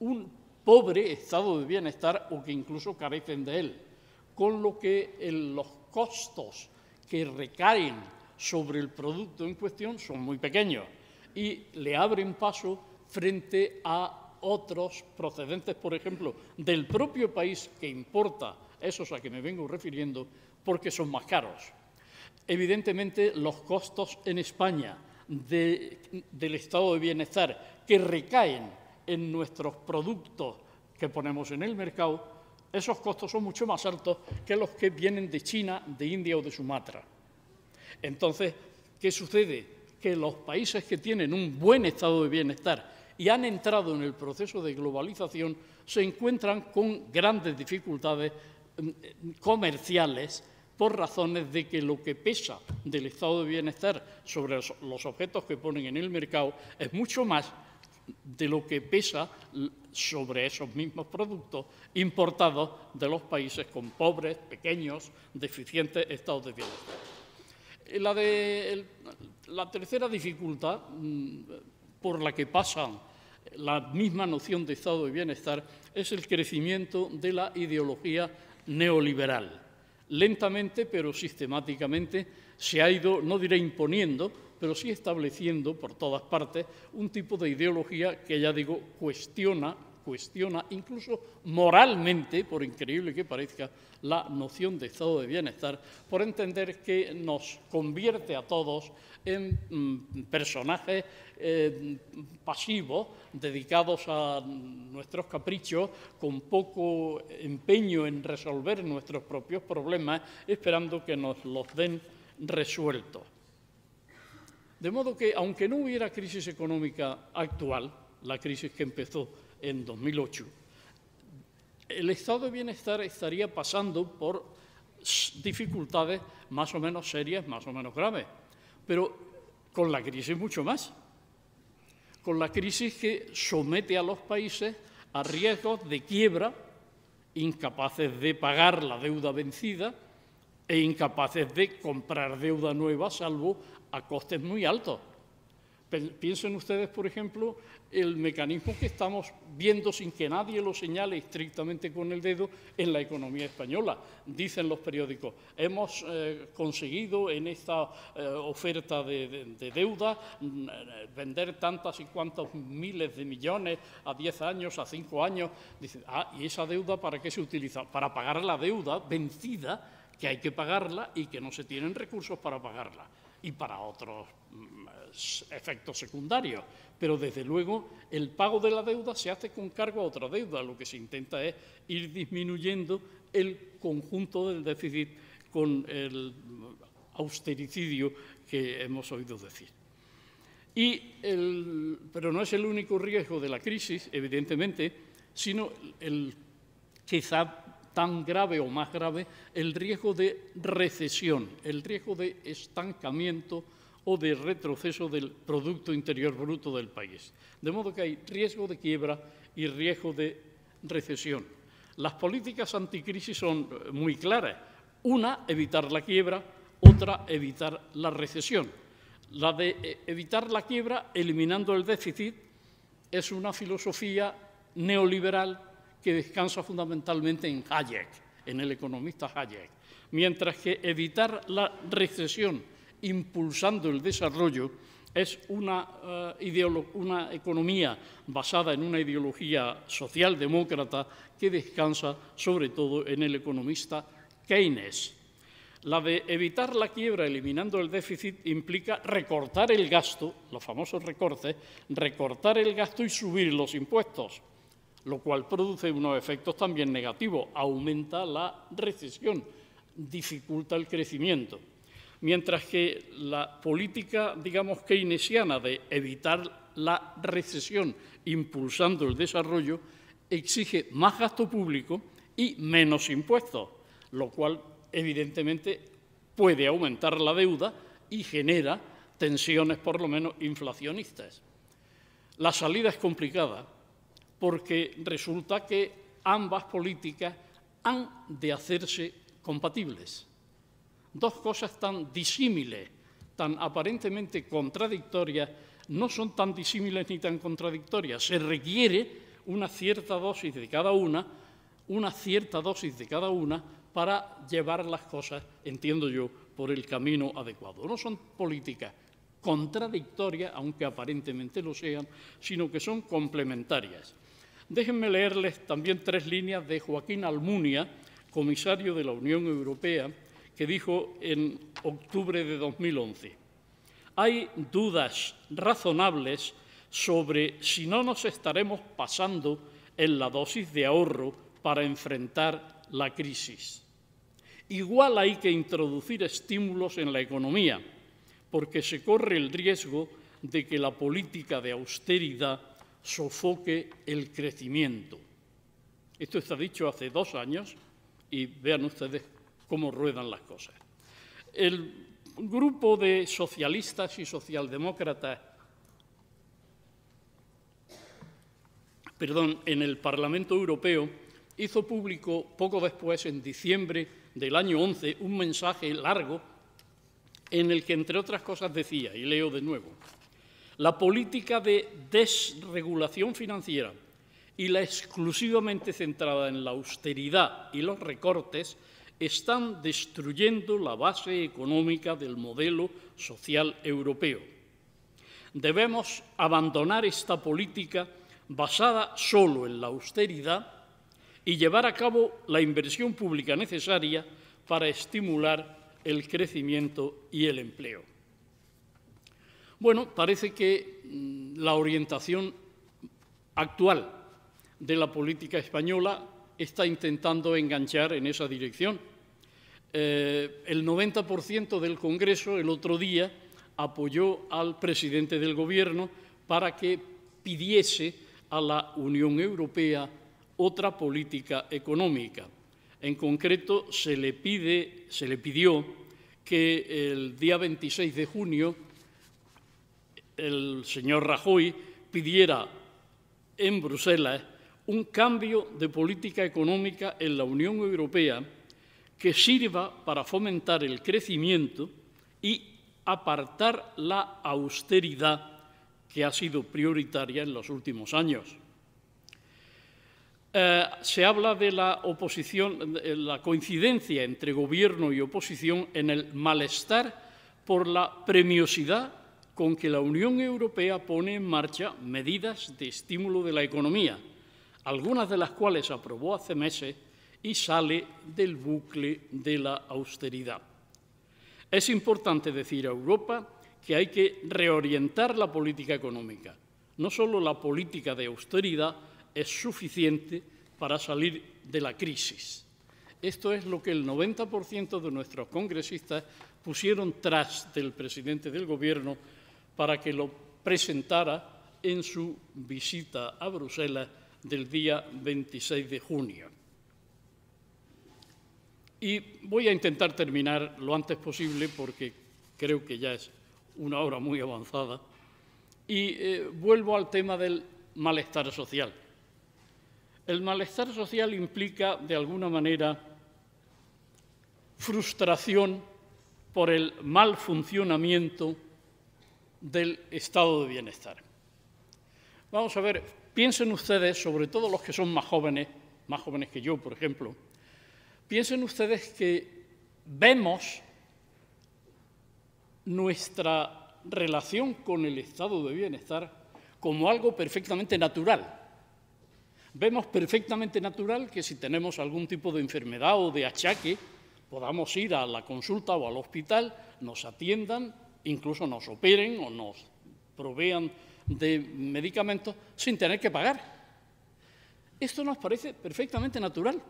un pobre estado de bienestar o que incluso carecen de él, con lo que los costos que recaen sobre el producto en cuestión son muy pequeños y le abren paso frente a otros procedentes, por ejemplo, del propio país que importa esos a que me vengo refiriendo, porque son más caros. Evidentemente, los costos en España del estado de bienestar que recaen en nuestros productos que ponemos en el mercado, esos costos son mucho más altos que los que vienen de China, de India o de Sumatra. Entonces, ¿qué sucede? Que los países que tienen un buen estado de bienestar y han entrado en el proceso de globalización se encuentran con grandes dificultades comerciales por razones de que lo que pesa del estado de bienestar sobre los objetos que ponen en el mercado es mucho más de lo que pesa sobre esos mismos productos importados de los países con pobres, pequeños, deficientes estados de bienestar. La tercera dificultad por la que pasan la misma noción de estado de bienestar es el crecimiento de la ideología neoliberal. Lentamente, pero sistemáticamente, se ha ido, no diré imponiendo, pero sí estableciendo por todas partes un tipo de ideología que, ya digo, cuestiona incluso moralmente, por increíble que parezca, la noción de estado de bienestar, por entender que nos convierte a todos en personajes pasivos, dedicados a nuestros caprichos, con poco empeño en resolver nuestros propios problemas, esperando que nos los den resueltos. De modo que, aunque no hubiera crisis económica actual, la crisis que empezó en 2008, el estado de bienestar estaría pasando por dificultades más o menos serias, más o menos graves, pero con la crisis mucho más, con la crisis que somete a los países a riesgos de quiebra, incapaces de pagar la deuda vencida e incapaces de comprar deuda nueva, salvo a costes muy altos. Piensen ustedes, por ejemplo, el mecanismo que estamos viendo sin que nadie lo señale estrictamente con el dedo en la economía española. Dicen los periódicos, hemos conseguido en esta oferta de deuda vender tantas y cuantos miles de millones a 10 años, a 5 años. Dicen, ¿y esa deuda para qué se utiliza? Para pagar la deuda vencida, que hay que pagarla y que no se tienen recursos para pagarla, y para otros efectos secundarios. Pero, desde luego, el pago de la deuda se hace con cargo a otra deuda. Lo que se intenta es ir disminuyendo el conjunto del déficit con el austericidio que hemos oído decir. Pero no es el único riesgo de la crisis, evidentemente, sino el quizá tan grave o más grave, el riesgo de recesión, el riesgo de estancamiento o de retroceso del Producto Interior Bruto del país. De modo que hay riesgo de quiebra y riesgo de recesión. Las políticas anticrisis son muy claras. Una, evitar la quiebra; otra, evitar la recesión. La de evitar la quiebra eliminando el déficit es una filosofía neoliberal que descansa fundamentalmente en Hayek, en el economista Hayek, mientras que evitar la recesión impulsando el desarrollo es una economía basada en una ideología socialdemócrata que descansa sobre todo en el economista Keynes. La de evitar la quiebra eliminando el déficit implica recortar el gasto, los famosos recortes, recortar el gasto y subir los impuestos, lo cual produce unos efectos también negativos, aumenta la recesión, dificulta el crecimiento. Mientras que la política, digamos, keynesiana de evitar la recesión impulsando el desarrollo exige más gasto público y menos impuestos, lo cual evidentemente puede aumentar la deuda y genera tensiones por lo menos inflacionistas. La salida es complicada porque resulta que ambas políticas han de hacerse compatibles. Dos cosas tan disímiles, tan aparentemente contradictorias, no son tan disímiles ni tan contradictorias. Se requiere una cierta dosis de cada una, para llevar las cosas, entiendo yo, por el camino adecuado. No son políticas contradictorias, aunque aparentemente lo sean, sino que son complementarias. Déjenme leerles también 3 líneas de Joaquín Almunia, comisario de la Unión Europea, que dijo en octubre de 2011: hay dudas razonables sobre si no nos estaremos pasando en la dosis de ahorro para enfrentar la crisis. Igual hay que introducir estímulos en la economía, porque se corre el riesgo de que la política de austeridad sofoque el crecimiento. Esto está dicho hace 2 años y vean ustedes cómo ruedan las cosas. El grupo de socialistas y socialdemócratas, en el Parlamento Europeo hizo público poco después, en diciembre del año 11, un mensaje largo en el que, entre otras cosas, decía, y leo de nuevo: la política de desregulación financiera y la exclusivamente centrada en la austeridad y los recortes están destruyendo la base económica del modelo social europeo. Debemos abandonar esta política basada solo en la austeridad y llevar a cabo la inversión pública necesaria para estimular el crecimiento y el empleo. Bueno, parece que la orientación actual de la política española está intentando enganchar en esa dirección. El 90% del Congreso el otro día apoyó al presidente del Gobierno para que pidiese a la Unión Europea otra política económica. En concreto, se le pidió que el día 26 de junio el señor Rajoy pidiera en Bruselas un cambio de política económica en la Unión Europea que sirva para fomentar el crecimiento y apartar la austeridad que ha sido prioritaria en los últimos años. Se habla de la oposición, la coincidencia entre gobierno y oposición en el malestar por la premiosidad con que la Unión Europea pone en marcha medidas de estímulo de la economía, algunas de las cuales aprobó hace meses y sale del bucle de la austeridad. Es importante decir a Europa que hay que reorientar la política económica. No solo la política de austeridad es suficiente para salir de la crisis. Esto es lo que el 90% de nuestros congresistas pusieron tras del presidente del Gobierno para que lo presentara en su visita a Bruselas del día 26 de junio. Y voy a intentar terminar lo antes posible porque creo que ya es una hora muy avanzada. Y vuelvo al tema del malestar social. El malestar social implica, de alguna manera, frustración por el mal funcionamiento del estado de bienestar. Vamos a ver, piensen ustedes, sobre todo los que son más jóvenes que yo, por ejemplo, piensen ustedes que vemos nuestra relación con el estado de bienestar como algo perfectamente natural. Vemos perfectamente natural que si tenemos algún tipo de enfermedad o de achaque, podamos ir a la consulta o al hospital, nos atiendan, incluso nos operen o nos provean de medicamentos sin tener que pagar. Esto nos parece perfectamente natural.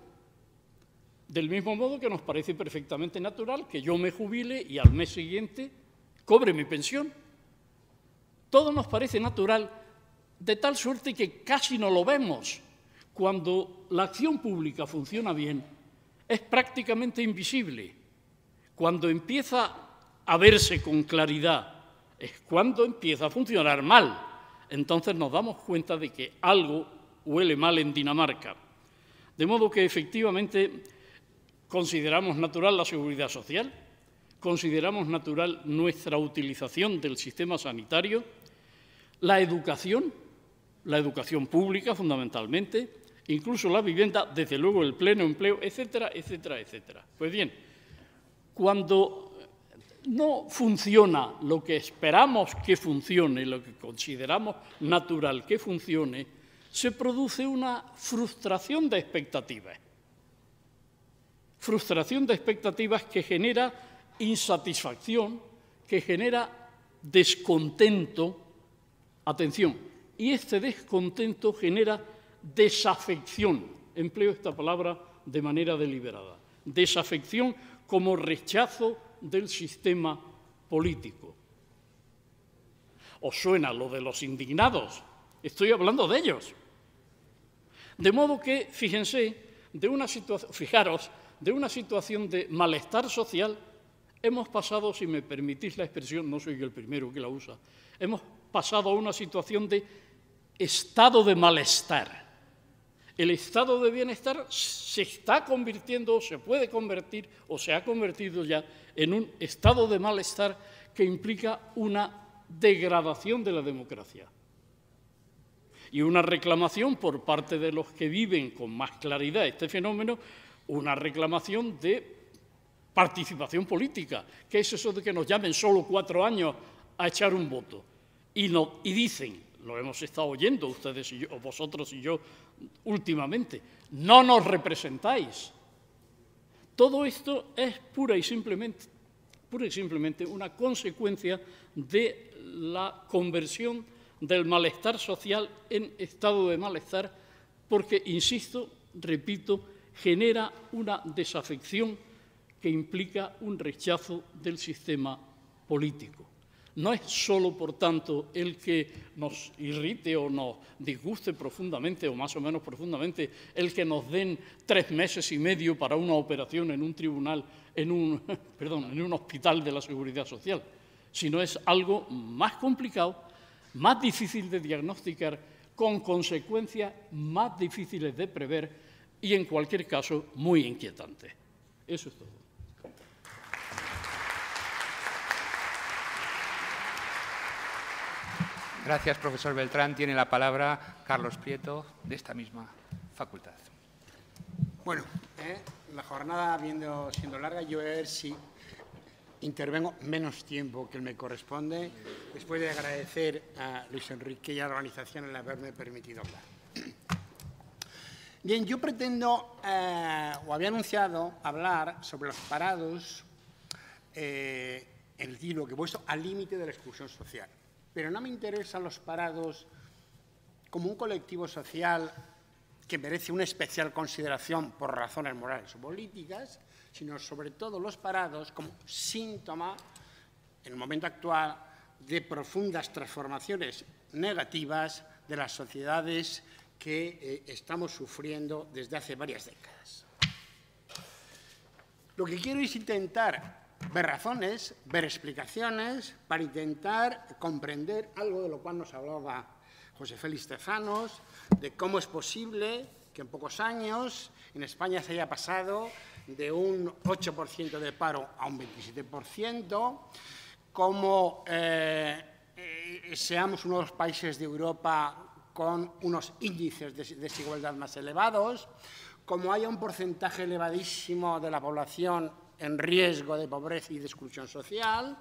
Del mismo modo que nos parece perfectamente natural que yo me jubile y al mes siguiente cobre mi pensión. Todo nos parece natural, de tal suerte que casi no lo vemos. Cuando la acción pública funciona bien, es prácticamente invisible. Cuando empieza a verse con claridad, es cuando empieza a funcionar mal. Entonces nos damos cuenta de que algo huele mal en Dinamarca. De modo que, efectivamente, consideramos natural la seguridad social, consideramos natural nuestra utilización del sistema sanitario, la educación pública fundamentalmente, incluso la vivienda, desde luego el pleno empleo, etcétera, etcétera, etcétera. Pues bien, cuando no funciona lo que esperamos que funcione, lo que consideramos natural que funcione, se produce una frustración de expectativas. Frustración de expectativas que genera insatisfacción, que genera descontento. Atención, y este descontento genera desafección. Empleo esta palabra de manera deliberada. Desafección como rechazo del sistema político. ¿Os suena lo de los indignados? Estoy hablando de ellos. De modo que, fíjense, fijaros, de una situación de malestar social, hemos pasado, si me permitís la expresión, no soy el primero que la usa, hemos pasado a una situación de estado de malestar. El estado de bienestar se está convirtiendo, se puede convertir o se ha convertido ya en un estado de malestar que implica una degradación de la democracia y una reclamación por parte de los que viven con más claridad este fenómeno, una reclamación de participación política. ¿Qué es eso de que nos llamen solo 4 años a echar un voto? Y dicen, lo hemos estado oyendo ustedes y yo, o vosotros y yo últimamente, no nos representáis. Todo esto es pura y simplemente una consecuencia de la conversión del malestar social en estado de malestar, porque, insisto, repito, genera una desafección que implica un rechazo del sistema político. No es solo, por tanto, el que nos irrite o nos disguste profundamente o más o menos profundamente el que nos den 3 meses y medio para una operación en un tribunal, en un hospital de la Seguridad Social, sino es algo más complicado, más difícil de diagnosticar, con consecuencias más difíciles de prever y, en cualquier caso, muy inquietante. Eso es todo. Gracias, profesor Beltrán. Tiene la palabra Carlos Prieto, de esta misma facultad. Bueno, la jornada siendo larga, yo voy a ver si intervengo menos tiempo que me corresponde, después de agradecer a Luis Enrique y a la organización el haberme permitido hablar. Bien, yo pretendo, o había anunciado, hablar sobre los parados, el título que he puesto, al límite de la exclusión social. Pero no me interesan los parados como un colectivo social que merece una especial consideración por razones morales o políticas, sino sobre todo los parados como síntoma, en el momento actual, de profundas transformaciones negativas de las sociedades que estamos sufriendo desde hace varias décadas. Lo que quiero es intentar ver razones, ver explicaciones, para intentar comprender algo de lo cual nos hablaba José Félix Tezanos, de cómo es posible que en pocos años en España se haya pasado de un 8% de paro a un 27%, cómo seamos uno de los países de Europa con unos índices de desigualdad más elevados, como haya un porcentaje elevadísimo de la población en riesgo de pobreza y de exclusión social,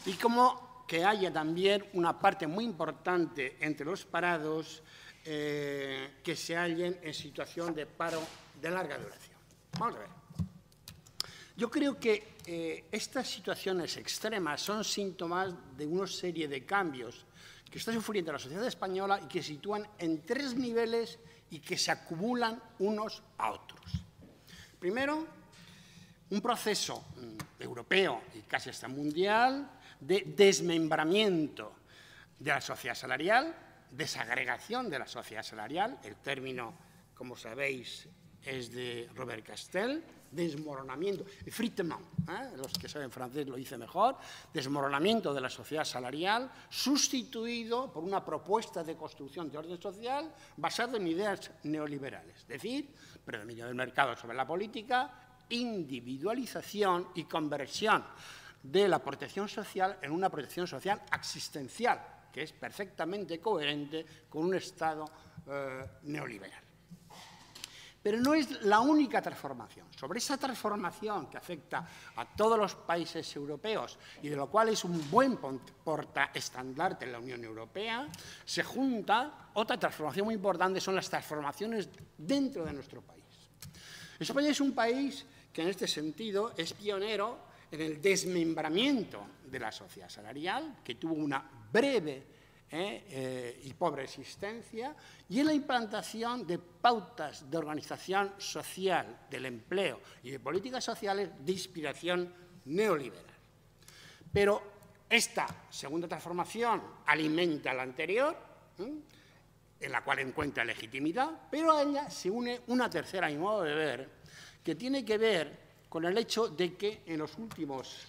y como que haya también una parte muy importante entre los parados que se hallen en situación de paro de larga duración. Vamos a ver. Yo creo que estas situaciones extremas son síntomas de una serie de cambios que está sufriendo la sociedad española y que se sitúan en tres niveles y que se acumulan unos a otros. Primero, un proceso europeo y casi hasta mundial de desmembramiento de la sociedad salarial, desagregación de la sociedad salarial, el término, como sabéis, es de Robert Castel, desmoronamiento, effritement, los que saben francés lo dicen mejor, desmoronamiento de la sociedad salarial, sustituido por una propuesta de construcción de orden social basada en ideas neoliberales, es decir, predominio del mercado sobre la política, individualización y conversión de la protección social en una protección social existencial, que es perfectamente coherente con un Estado neoliberal. Pero no es la única transformación. Sobre esa transformación que afecta a todos los países europeos y de lo cual es un buen portaestandarte en la Unión Europea, se junta otra transformación muy importante, son las transformaciones dentro de nuestro país. España es un país que en este sentido es pionero en el desmembramiento de la sociedad salarial, que tuvo una breve y pobre existencia, y en la implantación de pautas de organización social del empleo y de políticas sociales de inspiración neoliberal. Pero esta segunda transformación alimenta la anterior, en la cual encuentra legitimidad, pero a ella se une una tercera, a mi modo de ver, que tiene que ver con el hecho de que en los últimos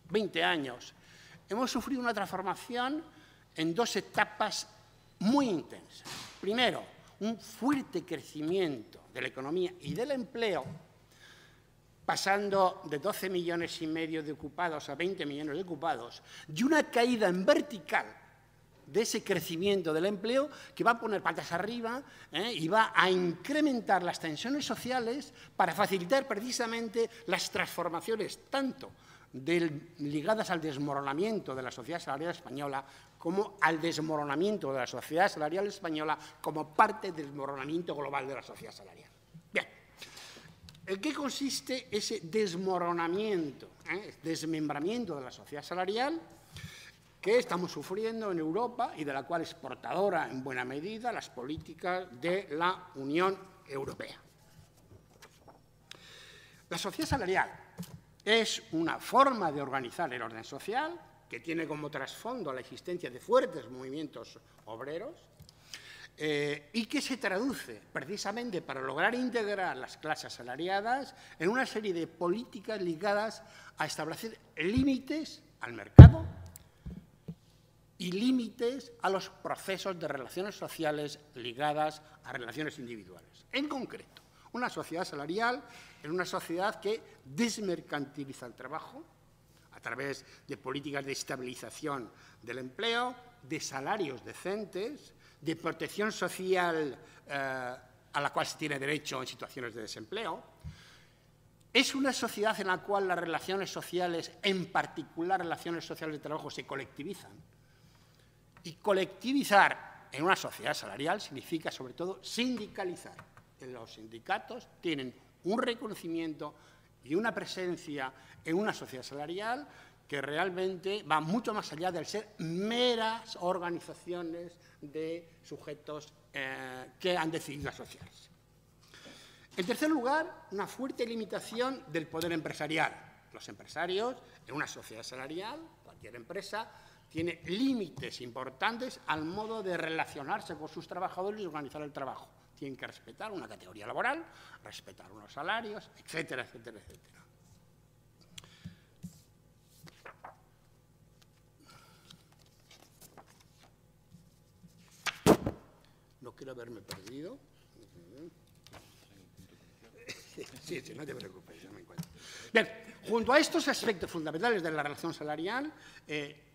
20 años hemos sufrido una transformación en dos etapas muy intensas. Primero, un fuerte crecimiento de la economía y del empleo, pasando de 12,5 millones de ocupados a 20 millones de ocupados, y una caída en vertical de ese crecimiento del empleo que va a poner patas arriba y va a incrementar las tensiones sociales para facilitar precisamente las transformaciones tanto ligadas al desmoronamiento de la sociedad salarial española como al desmoronamiento de la sociedad salarial española como parte del desmoronamiento global de la sociedad salarial. Bien, ¿en qué consiste ese desmoronamiento, desmembramiento de la sociedad salarial que estamos sufriendo en Europa y de la cual es portadora en buena medida las políticas de la Unión Europea? La sociedad salarial es una forma de organizar el orden social que tiene como trasfondo la existencia de fuertes movimientos obreros y que se traduce precisamente para lograr integrar las clases asalariadas en una serie de políticas ligadas a establecer límites al mercado y límites a los procesos de relaciones sociales ligadas a relaciones individuales. En concreto, una sociedad salarial es una sociedad que desmercantiliza el trabajo a través de políticas de estabilización del empleo, de salarios decentes, de protección social a la cual se tiene derecho en situaciones de desempleo. Es una sociedad en la cual las relaciones sociales, en particular relaciones sociales de trabajo, se colectivizan. Y colectivizar en una sociedad salarial significa, sobre todo, sindicalizar. Los sindicatos tienen un reconocimiento y una presencia en una sociedad salarial que realmente va mucho más allá del ser meras organizaciones de sujetos que han decidido asociarse. En tercer lugar, una fuerte limitación del poder empresarial. Los empresarios, en una sociedad salarial, cualquier empresa, tiene límites importantes al modo de relacionarse con sus trabajadores y organizar el trabajo. Tienen que respetar una categoría laboral, respetar unos salarios, etcétera, etcétera, etcétera. No quiero haberme perdido. Sí, no te preocupes, yo me encuentro. Bien, junto a estos aspectos fundamentales de la relación salarial,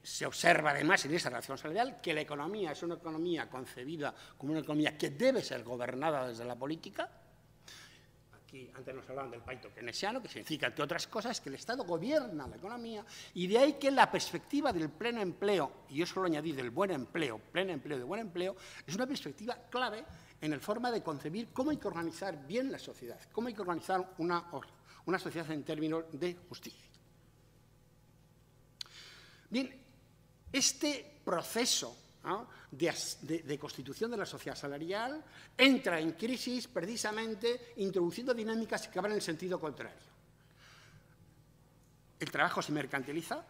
se observa además en esa relación salarial que la economía es una economía concebida como una economía que debe ser gobernada desde la política. Aquí antes nos hablaban del pacto keynesiano, que significa, entre otras cosas, que el Estado gobierna la economía, y de ahí que la perspectiva del pleno empleo, y yo solo añadí del buen empleo, pleno empleo de buen empleo, es una perspectiva clave en la forma de concebir cómo hay que organizar bien la sociedad, cómo hay que organizar una sociedad en términos de justicia. Bien, este proceso, ¿no?, de constitución de la sociedad salarial entra en crisis precisamente introduciendo dinámicas que van en el sentido contrario. El trabajo se mercantiliza,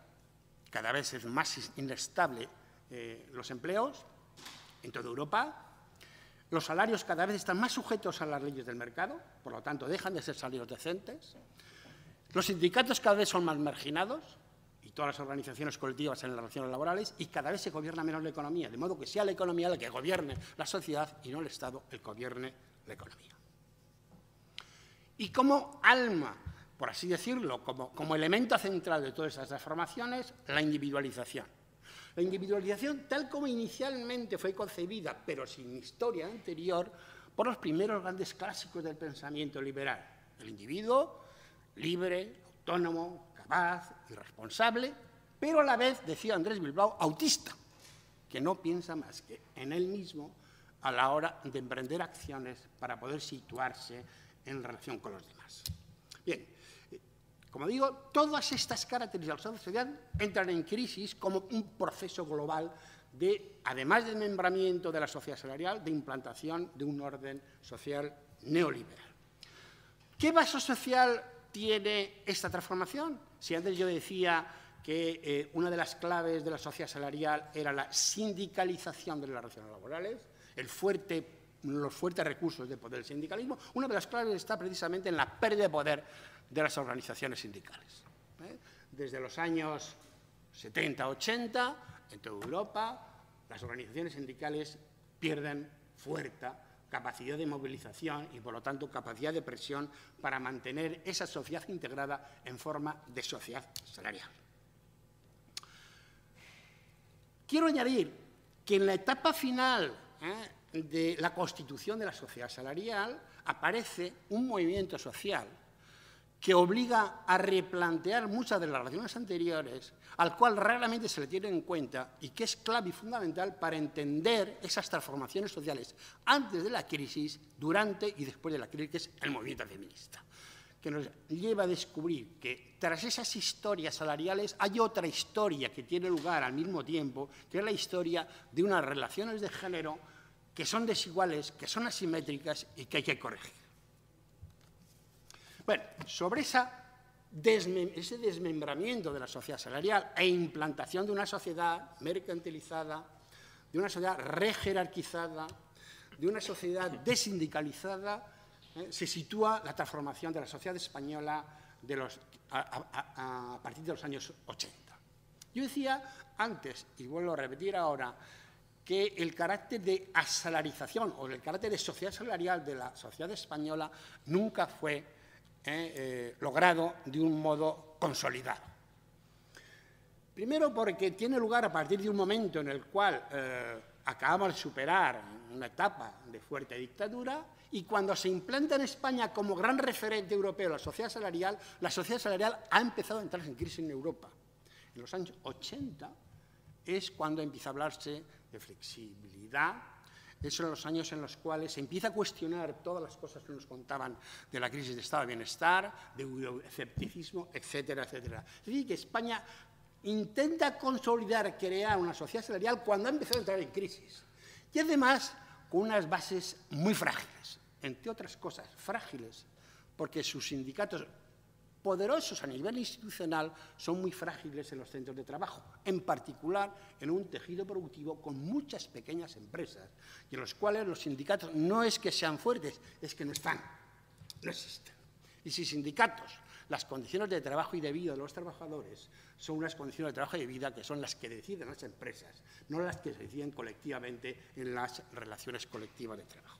cada vez es más inestable los empleos en toda Europa. Los salarios cada vez están más sujetos a las leyes del mercado, por lo tanto dejan de ser salarios decentes. Los sindicatos cada vez son más marginados y todas las organizaciones colectivas en las relaciones laborales, y cada vez se gobierna menos la economía, de modo que sea la economía la que gobierne la sociedad y no el Estado el que gobierne la economía. Y como alma, por así decirlo, como elemento central de todas esas transformaciones, la individualización. La individualización, tal como inicialmente fue concebida, pero sin historia anterior, por los primeros grandes clásicos del pensamiento liberal. El individuo libre, autónomo, capaz y responsable, pero a la vez, decía Andrés Bilbao, autista, que no piensa más que en él mismo a la hora de emprender acciones para poder situarse en relación con los demás. Bien, como digo, todas estas características de la sociedad entran en crisis como un proceso global de, además del desmembramiento de la sociedad salarial, de implantación de un orden social neoliberal. ¿Qué base social tiene esta transformación? Si antes yo decía que una de las claves de la sociedad salarial era la sindicalización de las relaciones laborales, los fuertes recursos de poder del sindicalismo, una de las claves está precisamente en la pérdida de poder de las organizaciones sindicales. Desde los años 70-80, en toda Europa, las organizaciones sindicales pierden fuerza, capacidad de movilización y, por lo tanto, capacidad de presión para mantener esa sociedad integrada en forma de sociedad salarial. Quiero añadir que en la etapa final de la constitución de la sociedad salarial aparece un movimiento social que obliga a replantear muchas de las relaciones anteriores, al cual raramente se le tiene en cuenta y que es clave y fundamental para entender esas transformaciones sociales antes de la crisis, durante y después de la crisis, que es el movimiento feminista, que nos lleva a descubrir que tras esas historias salariales hay otra historia que tiene lugar al mismo tiempo, que es la historia de unas relaciones de género que son desiguales, que son asimétricas y que hay que corregir. Bueno, sobre ese desmembramiento de la sociedad salarial e implantación de una sociedad mercantilizada, de una sociedad rejerarquizada, de una sociedad desindicalizada, se sitúa la transformación de la sociedad española a partir de los años 80. Yo decía antes, y vuelvo a repetir ahora, que el carácter de asalarización o el carácter de sociedad salarial de la sociedad española nunca fue logrado de un modo consolidado. Primero porque tiene lugar a partir de un momento en el cual acabamos de superar una etapa de fuerte dictadura, y cuando se implanta en España como gran referente europeo la sociedad salarial ha empezado a entrar en crisis en Europa. En los años 80 es cuando empieza a hablarse de flexibilidad. Esos son los años en los cuales se empieza a cuestionar todas las cosas que nos contaban de la crisis de estado de bienestar, de euroescepticismo, etcétera, etcétera. Es decir, que España intenta consolidar, crear una sociedad salarial cuando ha empezado a entrar en crisis. Y además con unas bases muy frágiles, entre otras cosas, frágiles, porque sus sindicatos poderosos a nivel institucional son muy frágiles en los centros de trabajo, en particular en un tejido productivo con muchas pequeñas empresas, y en los cuales los sindicatos no es que sean fuertes, es que no están, no existen. Y si sindicatos, las condiciones de trabajo y de vida de los trabajadores son unas condiciones de trabajo y de vida que son las que deciden las empresas, no las que se deciden colectivamente en las relaciones colectivas de trabajo.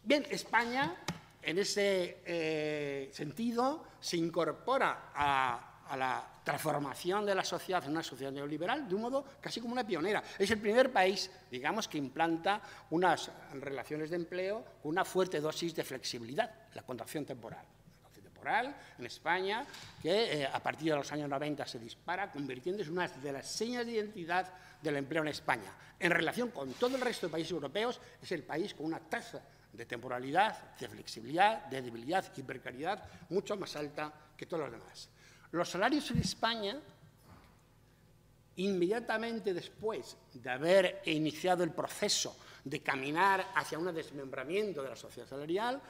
Bien, España, en ese sentido, se incorpora a la transformación de la sociedad en una sociedad neoliberal de un modo casi como una pionera. Es el primer país, digamos, que implanta unas relaciones de empleo con una fuerte dosis de flexibilidad, la contratación temporal. La contratación temporal en España, que a partir de los años 90 se dispara, convirtiéndose en una de las señas de identidad del empleo en España. En relación con todo el resto de países europeos, es el país con una tasa de temporalidad, de flexibilidad, de debilidad y precariedad mucho más alta que todos los demás. Los salarios en España, inmediatamente después de haber iniciado el proceso de caminar hacia un desmembramiento de la sociedad salarial,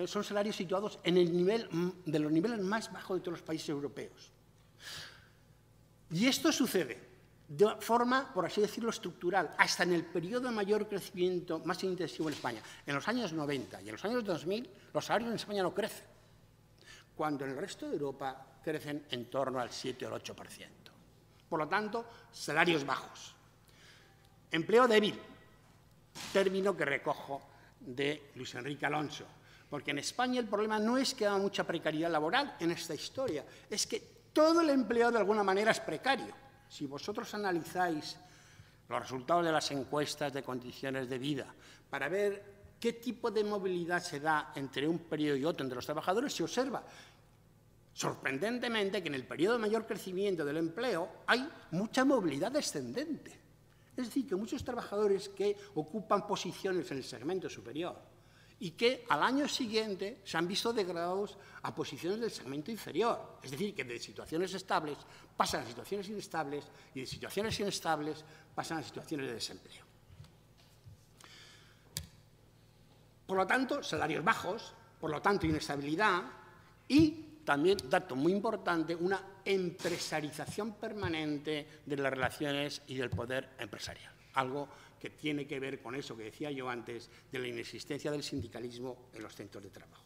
son salarios situados en el nivel de los niveles más bajos de todos los países europeos. Y esto sucede de forma, por así decirlo, estructural, hasta en el periodo de mayor crecimiento más intensivo en España. En los años 90 y en los años 2000, los salarios en España no crecen, cuando en el resto de Europa crecen en torno al 7 o el 8%. Por lo tanto, salarios bajos. Empleo débil, término que recojo de Luis Enrique Alonso, porque en España el problema no es que haya mucha precariedad laboral en esta historia, es que todo el empleo de alguna manera es precario. Si vosotros analizáis los resultados de las encuestas de condiciones de vida para ver qué tipo de movilidad se da entre un periodo y otro entre los trabajadores, se observa sorprendentemente que en el periodo de mayor crecimiento del empleo hay mucha movilidad descendente. Es decir, que muchos trabajadores que ocupan posiciones en el segmento superior y que al año siguiente se han visto degradados a posiciones del segmento inferior. Es decir, que de situaciones estables pasan a situaciones inestables y de situaciones inestables pasan a situaciones de desempleo. Por lo tanto, salarios bajos, por lo tanto, inestabilidad y también, dato muy importante, una empresarización permanente de las relaciones y del poder empresarial. Algo que tiene que ver con eso que decía yo antes de la inexistencia del sindicalismo en los centros de trabajo.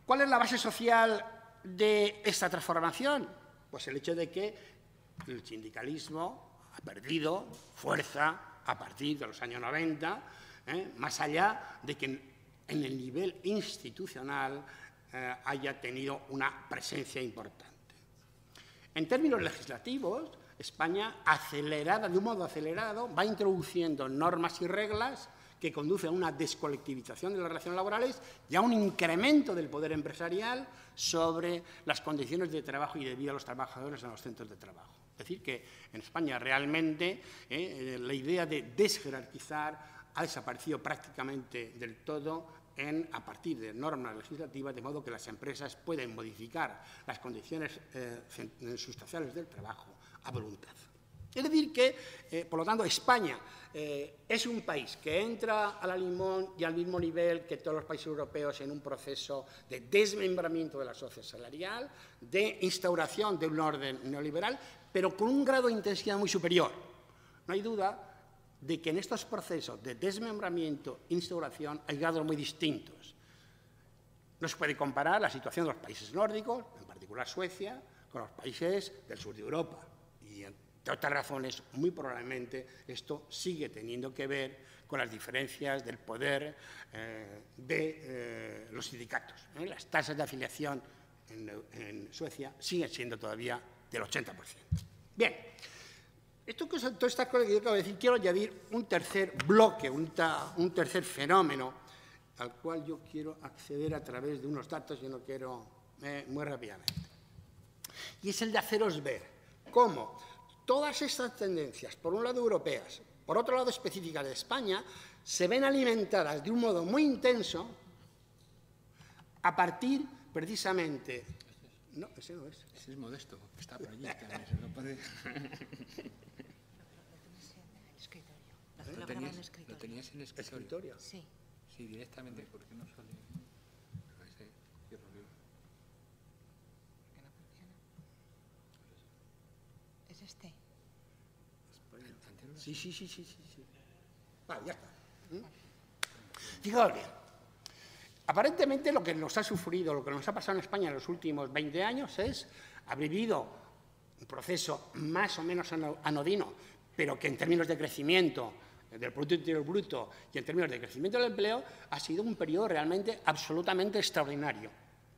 ¿Cuál es la base social de esta transformación? Pues el hecho de que el sindicalismo ha perdido fuerza a partir de los años 90, más allá de que en el nivel institucional haya tenido una presencia importante. En términos legislativos, España, de un modo acelerado, va introduciendo normas y reglas que conducen a una descolectivización de las relaciones laborales y a un incremento del poder empresarial sobre las condiciones de trabajo y de vida de los trabajadores en los centros de trabajo. Es decir, que en España realmente la idea de desjerarquizar ha desaparecido prácticamente del todo a partir de normas legislativas, de modo que las empresas pueden modificar las condiciones sustanciales del trabajo a voluntad. Es decir que, por lo tanto, España es un país que entra a la limón y al mismo nivel que todos los países europeos en un proceso de desmembramiento de la sociedad salarial, de instauración de un orden neoliberal, pero con un grado de intensidad muy superior. No hay duda de que en estos procesos de desmembramiento e instauración hay grados muy distintos. No se puede comparar la situación de los países nórdicos, en particular Suecia, con los países del sur de Europa. Y entre otras razones, muy probablemente esto sigue teniendo que ver con las diferencias del poder de los sindicatos. Las tasas de afiliación en Suecia siguen siendo todavía del 80%. Bien, todas estas cosas que yo acabo de decir, quiero añadir un tercer bloque, un tercer fenómeno al cual yo quiero acceder a través de unos datos, yo no quiero muy rápidamente. Y es el de haceros ver cómo todas estas tendencias, por un lado europeas, por otro lado específicas de España, se ven alimentadas de un modo muy intenso a partir precisamente... No, ese no es. Ese es Modesto, que está por allí. No puede... ¿Lo tenías en el escritorio? ¿Escritorio? Sí. Sí, directamente, ¿por qué no sale? ¿Es este? Sí. Vale, ya está. Fijaos bien. Aparentemente lo que nos ha sufrido, lo que nos ha pasado en España en los últimos 20 años es haber vivido un proceso más o menos anodino, pero que en términos de crecimiento del Producto Interior Bruto y en términos de crecimiento del empleo ha sido un periodo realmente absolutamente extraordinario.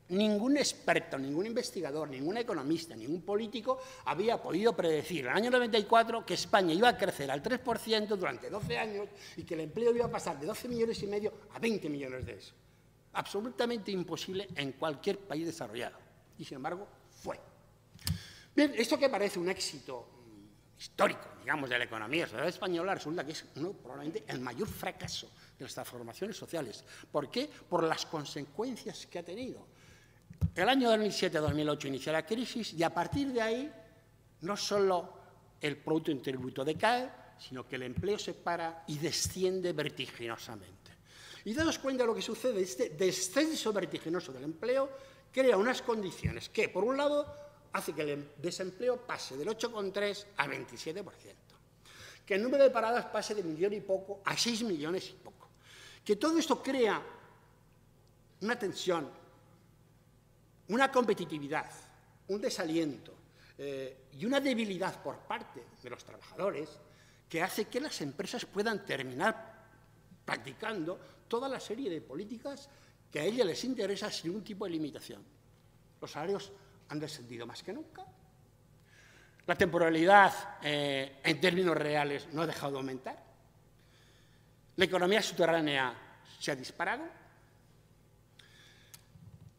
Ningún experto, ningún investigador, ningún economista, ningún político había podido predecir en el año 94 que España iba a crecer al 3% durante 12 años y que el empleo iba a pasar de 12,5 millones a 20 millones de eso. Absolutamente imposible en cualquier país desarrollado. Y, sin embargo, fue. Bien, esto que parece un éxito histórico, digamos, de la economía social española, resulta que es probablemente el mayor fracaso de las transformaciones sociales. ¿Por qué? Por las consecuencias que ha tenido. El año 2007-2008 inicia la crisis y a partir de ahí no solo el Producto Interior Bruto decae, sino que el empleo se para y desciende vertiginosamente. Y daos cuenta de lo que sucede, este descenso vertiginoso del empleo crea unas condiciones que, por un lado, hace que el desempleo pase del 8,3 al 27%, que el número de paradas pase de 1 millón y poco a 6 millones y poco, que todo esto crea una tensión, una competitividad, un desaliento y una debilidad por parte de los trabajadores que hace que las empresas puedan terminar practicando toda la serie de políticas que a ellas les interesa sin ningún tipo de limitación. Los salarios han descendido más que nunca. La temporalidad en términos reales no ha dejado de aumentar. La economía subterránea se ha disparado.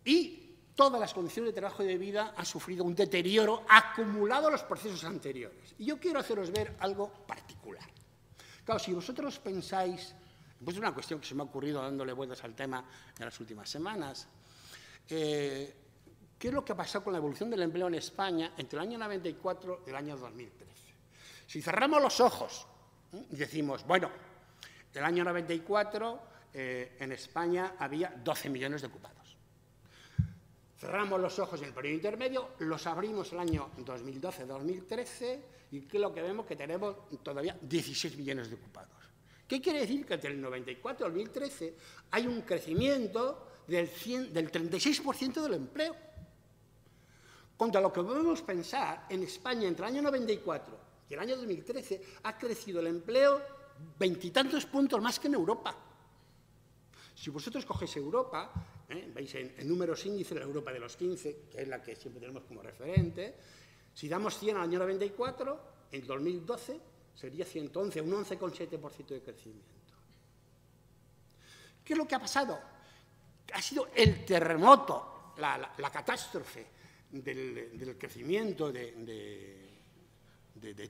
Y todas las condiciones de trabajo y de vida han sufrido un deterioro acumulado a los procesos anteriores. Y yo quiero haceros ver algo particular. Claro, si vosotros pensáis, pues es una cuestión que se me ha ocurrido dándole vueltas al tema en las últimas semanas, ¿qué es lo que ha pasado con la evolución del empleo en España entre el año 94 y el año 2013? Si cerramos los ojos y decimos, bueno, el año 94 en España había 12 millones de ocupados. Cerramos los ojos en el periodo intermedio, los abrimos el año 2012-2013 y ¿qué es lo que vemos? Que tenemos todavía 16 millones de ocupados. ¿Qué quiere decir? Que entre el 94 y el 2013 hay un crecimiento del 36% del empleo. Contra lo que podemos pensar, en España entre el año 94 y el año 2013 ha crecido el empleo 20 y tantos puntos más que en Europa. Si vosotros cogéis Europa, veis en números índice la Europa de los 15, que es la que siempre tenemos como referente, si damos 100 al año 94, en 2012 sería 111, un 11,7% de crecimiento. ¿Qué es lo que ha pasado? Ha sido el terremoto, la catástrofe del crecimiento de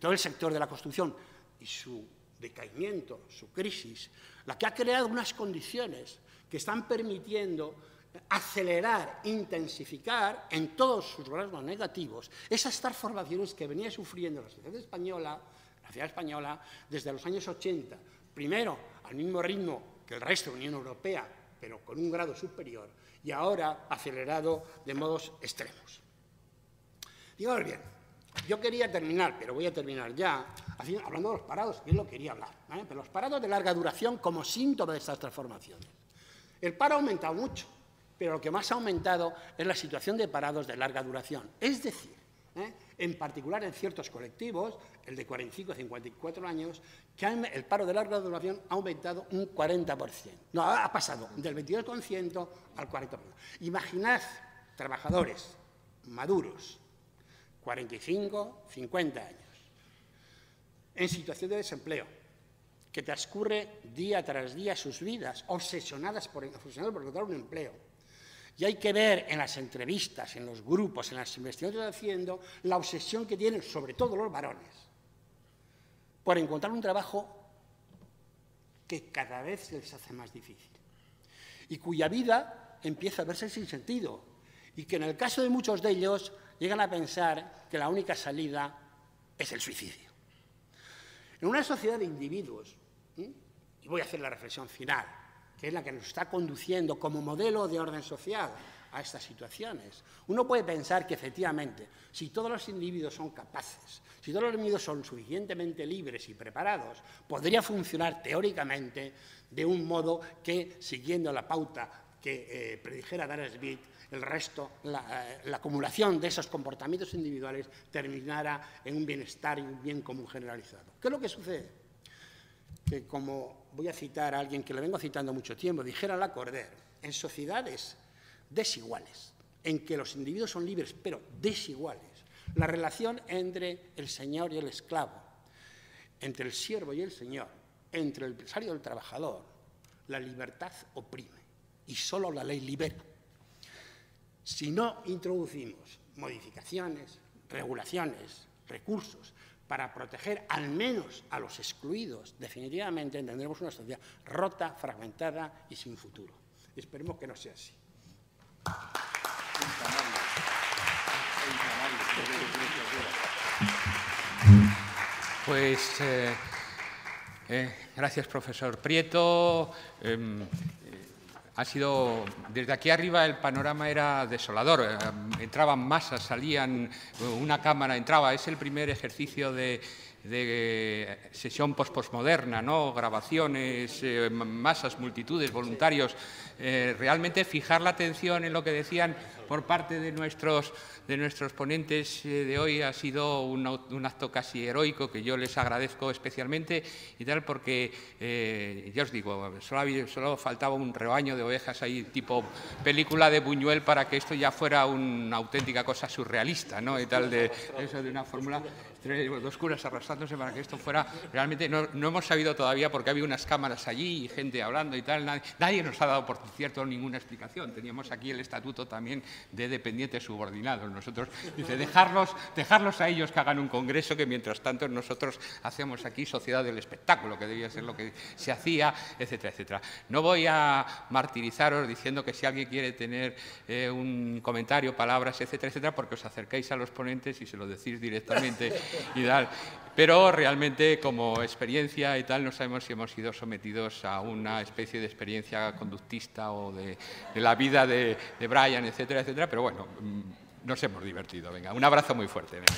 todo el sector de la construcción y su decaimiento, su crisis, la que ha creado unas condiciones que están permitiendo acelerar, intensificar en todos sus rasgos negativos esas transformaciones que venía sufriendo la sociedad española desde los años 80, primero al mismo ritmo que el resto de la Unión Europea, pero con un grado superior, y ahora acelerado de modos extremos. Digamos bien, yo quería terminar, pero voy a terminar ya, hablando de los parados, que es lo que quería hablar, ¿vale? Pero los parados de larga duración como síntoma de estas transformaciones. El paro ha aumentado mucho, pero lo que más ha aumentado es la situación de parados de larga duración. Es decir, en particular en ciertos colectivos, el de 45 a 54 años, que el paro de larga duración ha aumentado un 40%. No, ha pasado del 22% al 40%. Imaginad trabajadores maduros, 45, 50 años, en situación de desempleo, que transcurre día tras día sus vidas, obsesionados por encontrar un empleo. Y hay que ver en las entrevistas, en los grupos, en las investigaciones que están haciendo, la obsesión que tienen, sobre todo los varones, por encontrar un trabajo que cada vez se les hace más difícil y cuya vida empieza a verse sin sentido y que en el caso de muchos de ellos llegan a pensar que la única salida es el suicidio. En una sociedad de individuos, y voy a hacer la reflexión final, que es la que nos está conduciendo como modelo de orden social a estas situaciones. Uno puede pensar que, efectivamente, si todos los individuos son capaces, si todos los individuos son suficientemente libres y preparados, podría funcionar teóricamente de un modo que, siguiendo la pauta que predijera Adam Smith, el resto, la acumulación de esos comportamientos individuales terminara en un bienestar y un bien común generalizado. ¿Qué es lo que sucede? Que, como voy a citar a alguien que le vengo citando mucho tiempo, dijera Lacordaire, en sociedades desiguales, en que los individuos son libres pero desiguales, la relación entre el señor y el esclavo, entre el siervo y el señor, entre el empresario y el trabajador, la libertad oprime y solo la ley libera. Si no introducimos modificaciones, regulaciones, recursos para proteger al menos a los excluidos, definitivamente tendremos una sociedad rota, fragmentada y sin futuro. Esperemos que no sea así. Pues gracias, profesor Prieto. Ha sido, desde aquí arriba el panorama era desolador, entraban masas, salían, una cámara entraba, es el primer ejercicio de sesión postmoderna, ¿no? Grabaciones, masas, multitudes, voluntarios, realmente fijar la atención en lo que decían por parte de nuestros ponentes de hoy ha sido un acto casi heroico que yo les agradezco especialmente y tal porque, ya os digo, solo faltaba un rebaño de ovejas ahí tipo película de Buñuel para que esto ya fuera una auténtica cosa surrealista, ¿no? Y tal de eso de una fórmula, dos curas arrastrándose para que esto fuera realmente, no hemos sabido todavía porque había unas cámaras allí y gente hablando y tal, nadie nos ha dado por cierto ninguna explicación, teníamos aquí el estatuto también de dependientes subordinados. Nosotros, dice, dejarlos a ellos que hagan un congreso que mientras tanto nosotros hacemos aquí sociedad del espectáculo, que debía ser lo que se hacía, etcétera, etcétera. No voy a martirizaros diciendo que si alguien quiere tener un comentario, palabras, etcétera, etcétera, porque os acercáis a los ponentes y se lo decís directamente y tal. Pero realmente como experiencia y tal no sabemos si hemos sido sometidos a una especie de experiencia conductista o de la vida de Brian, etcétera, etcétera, pero bueno, nos hemos divertido. Venga, un abrazo muy fuerte. Venga.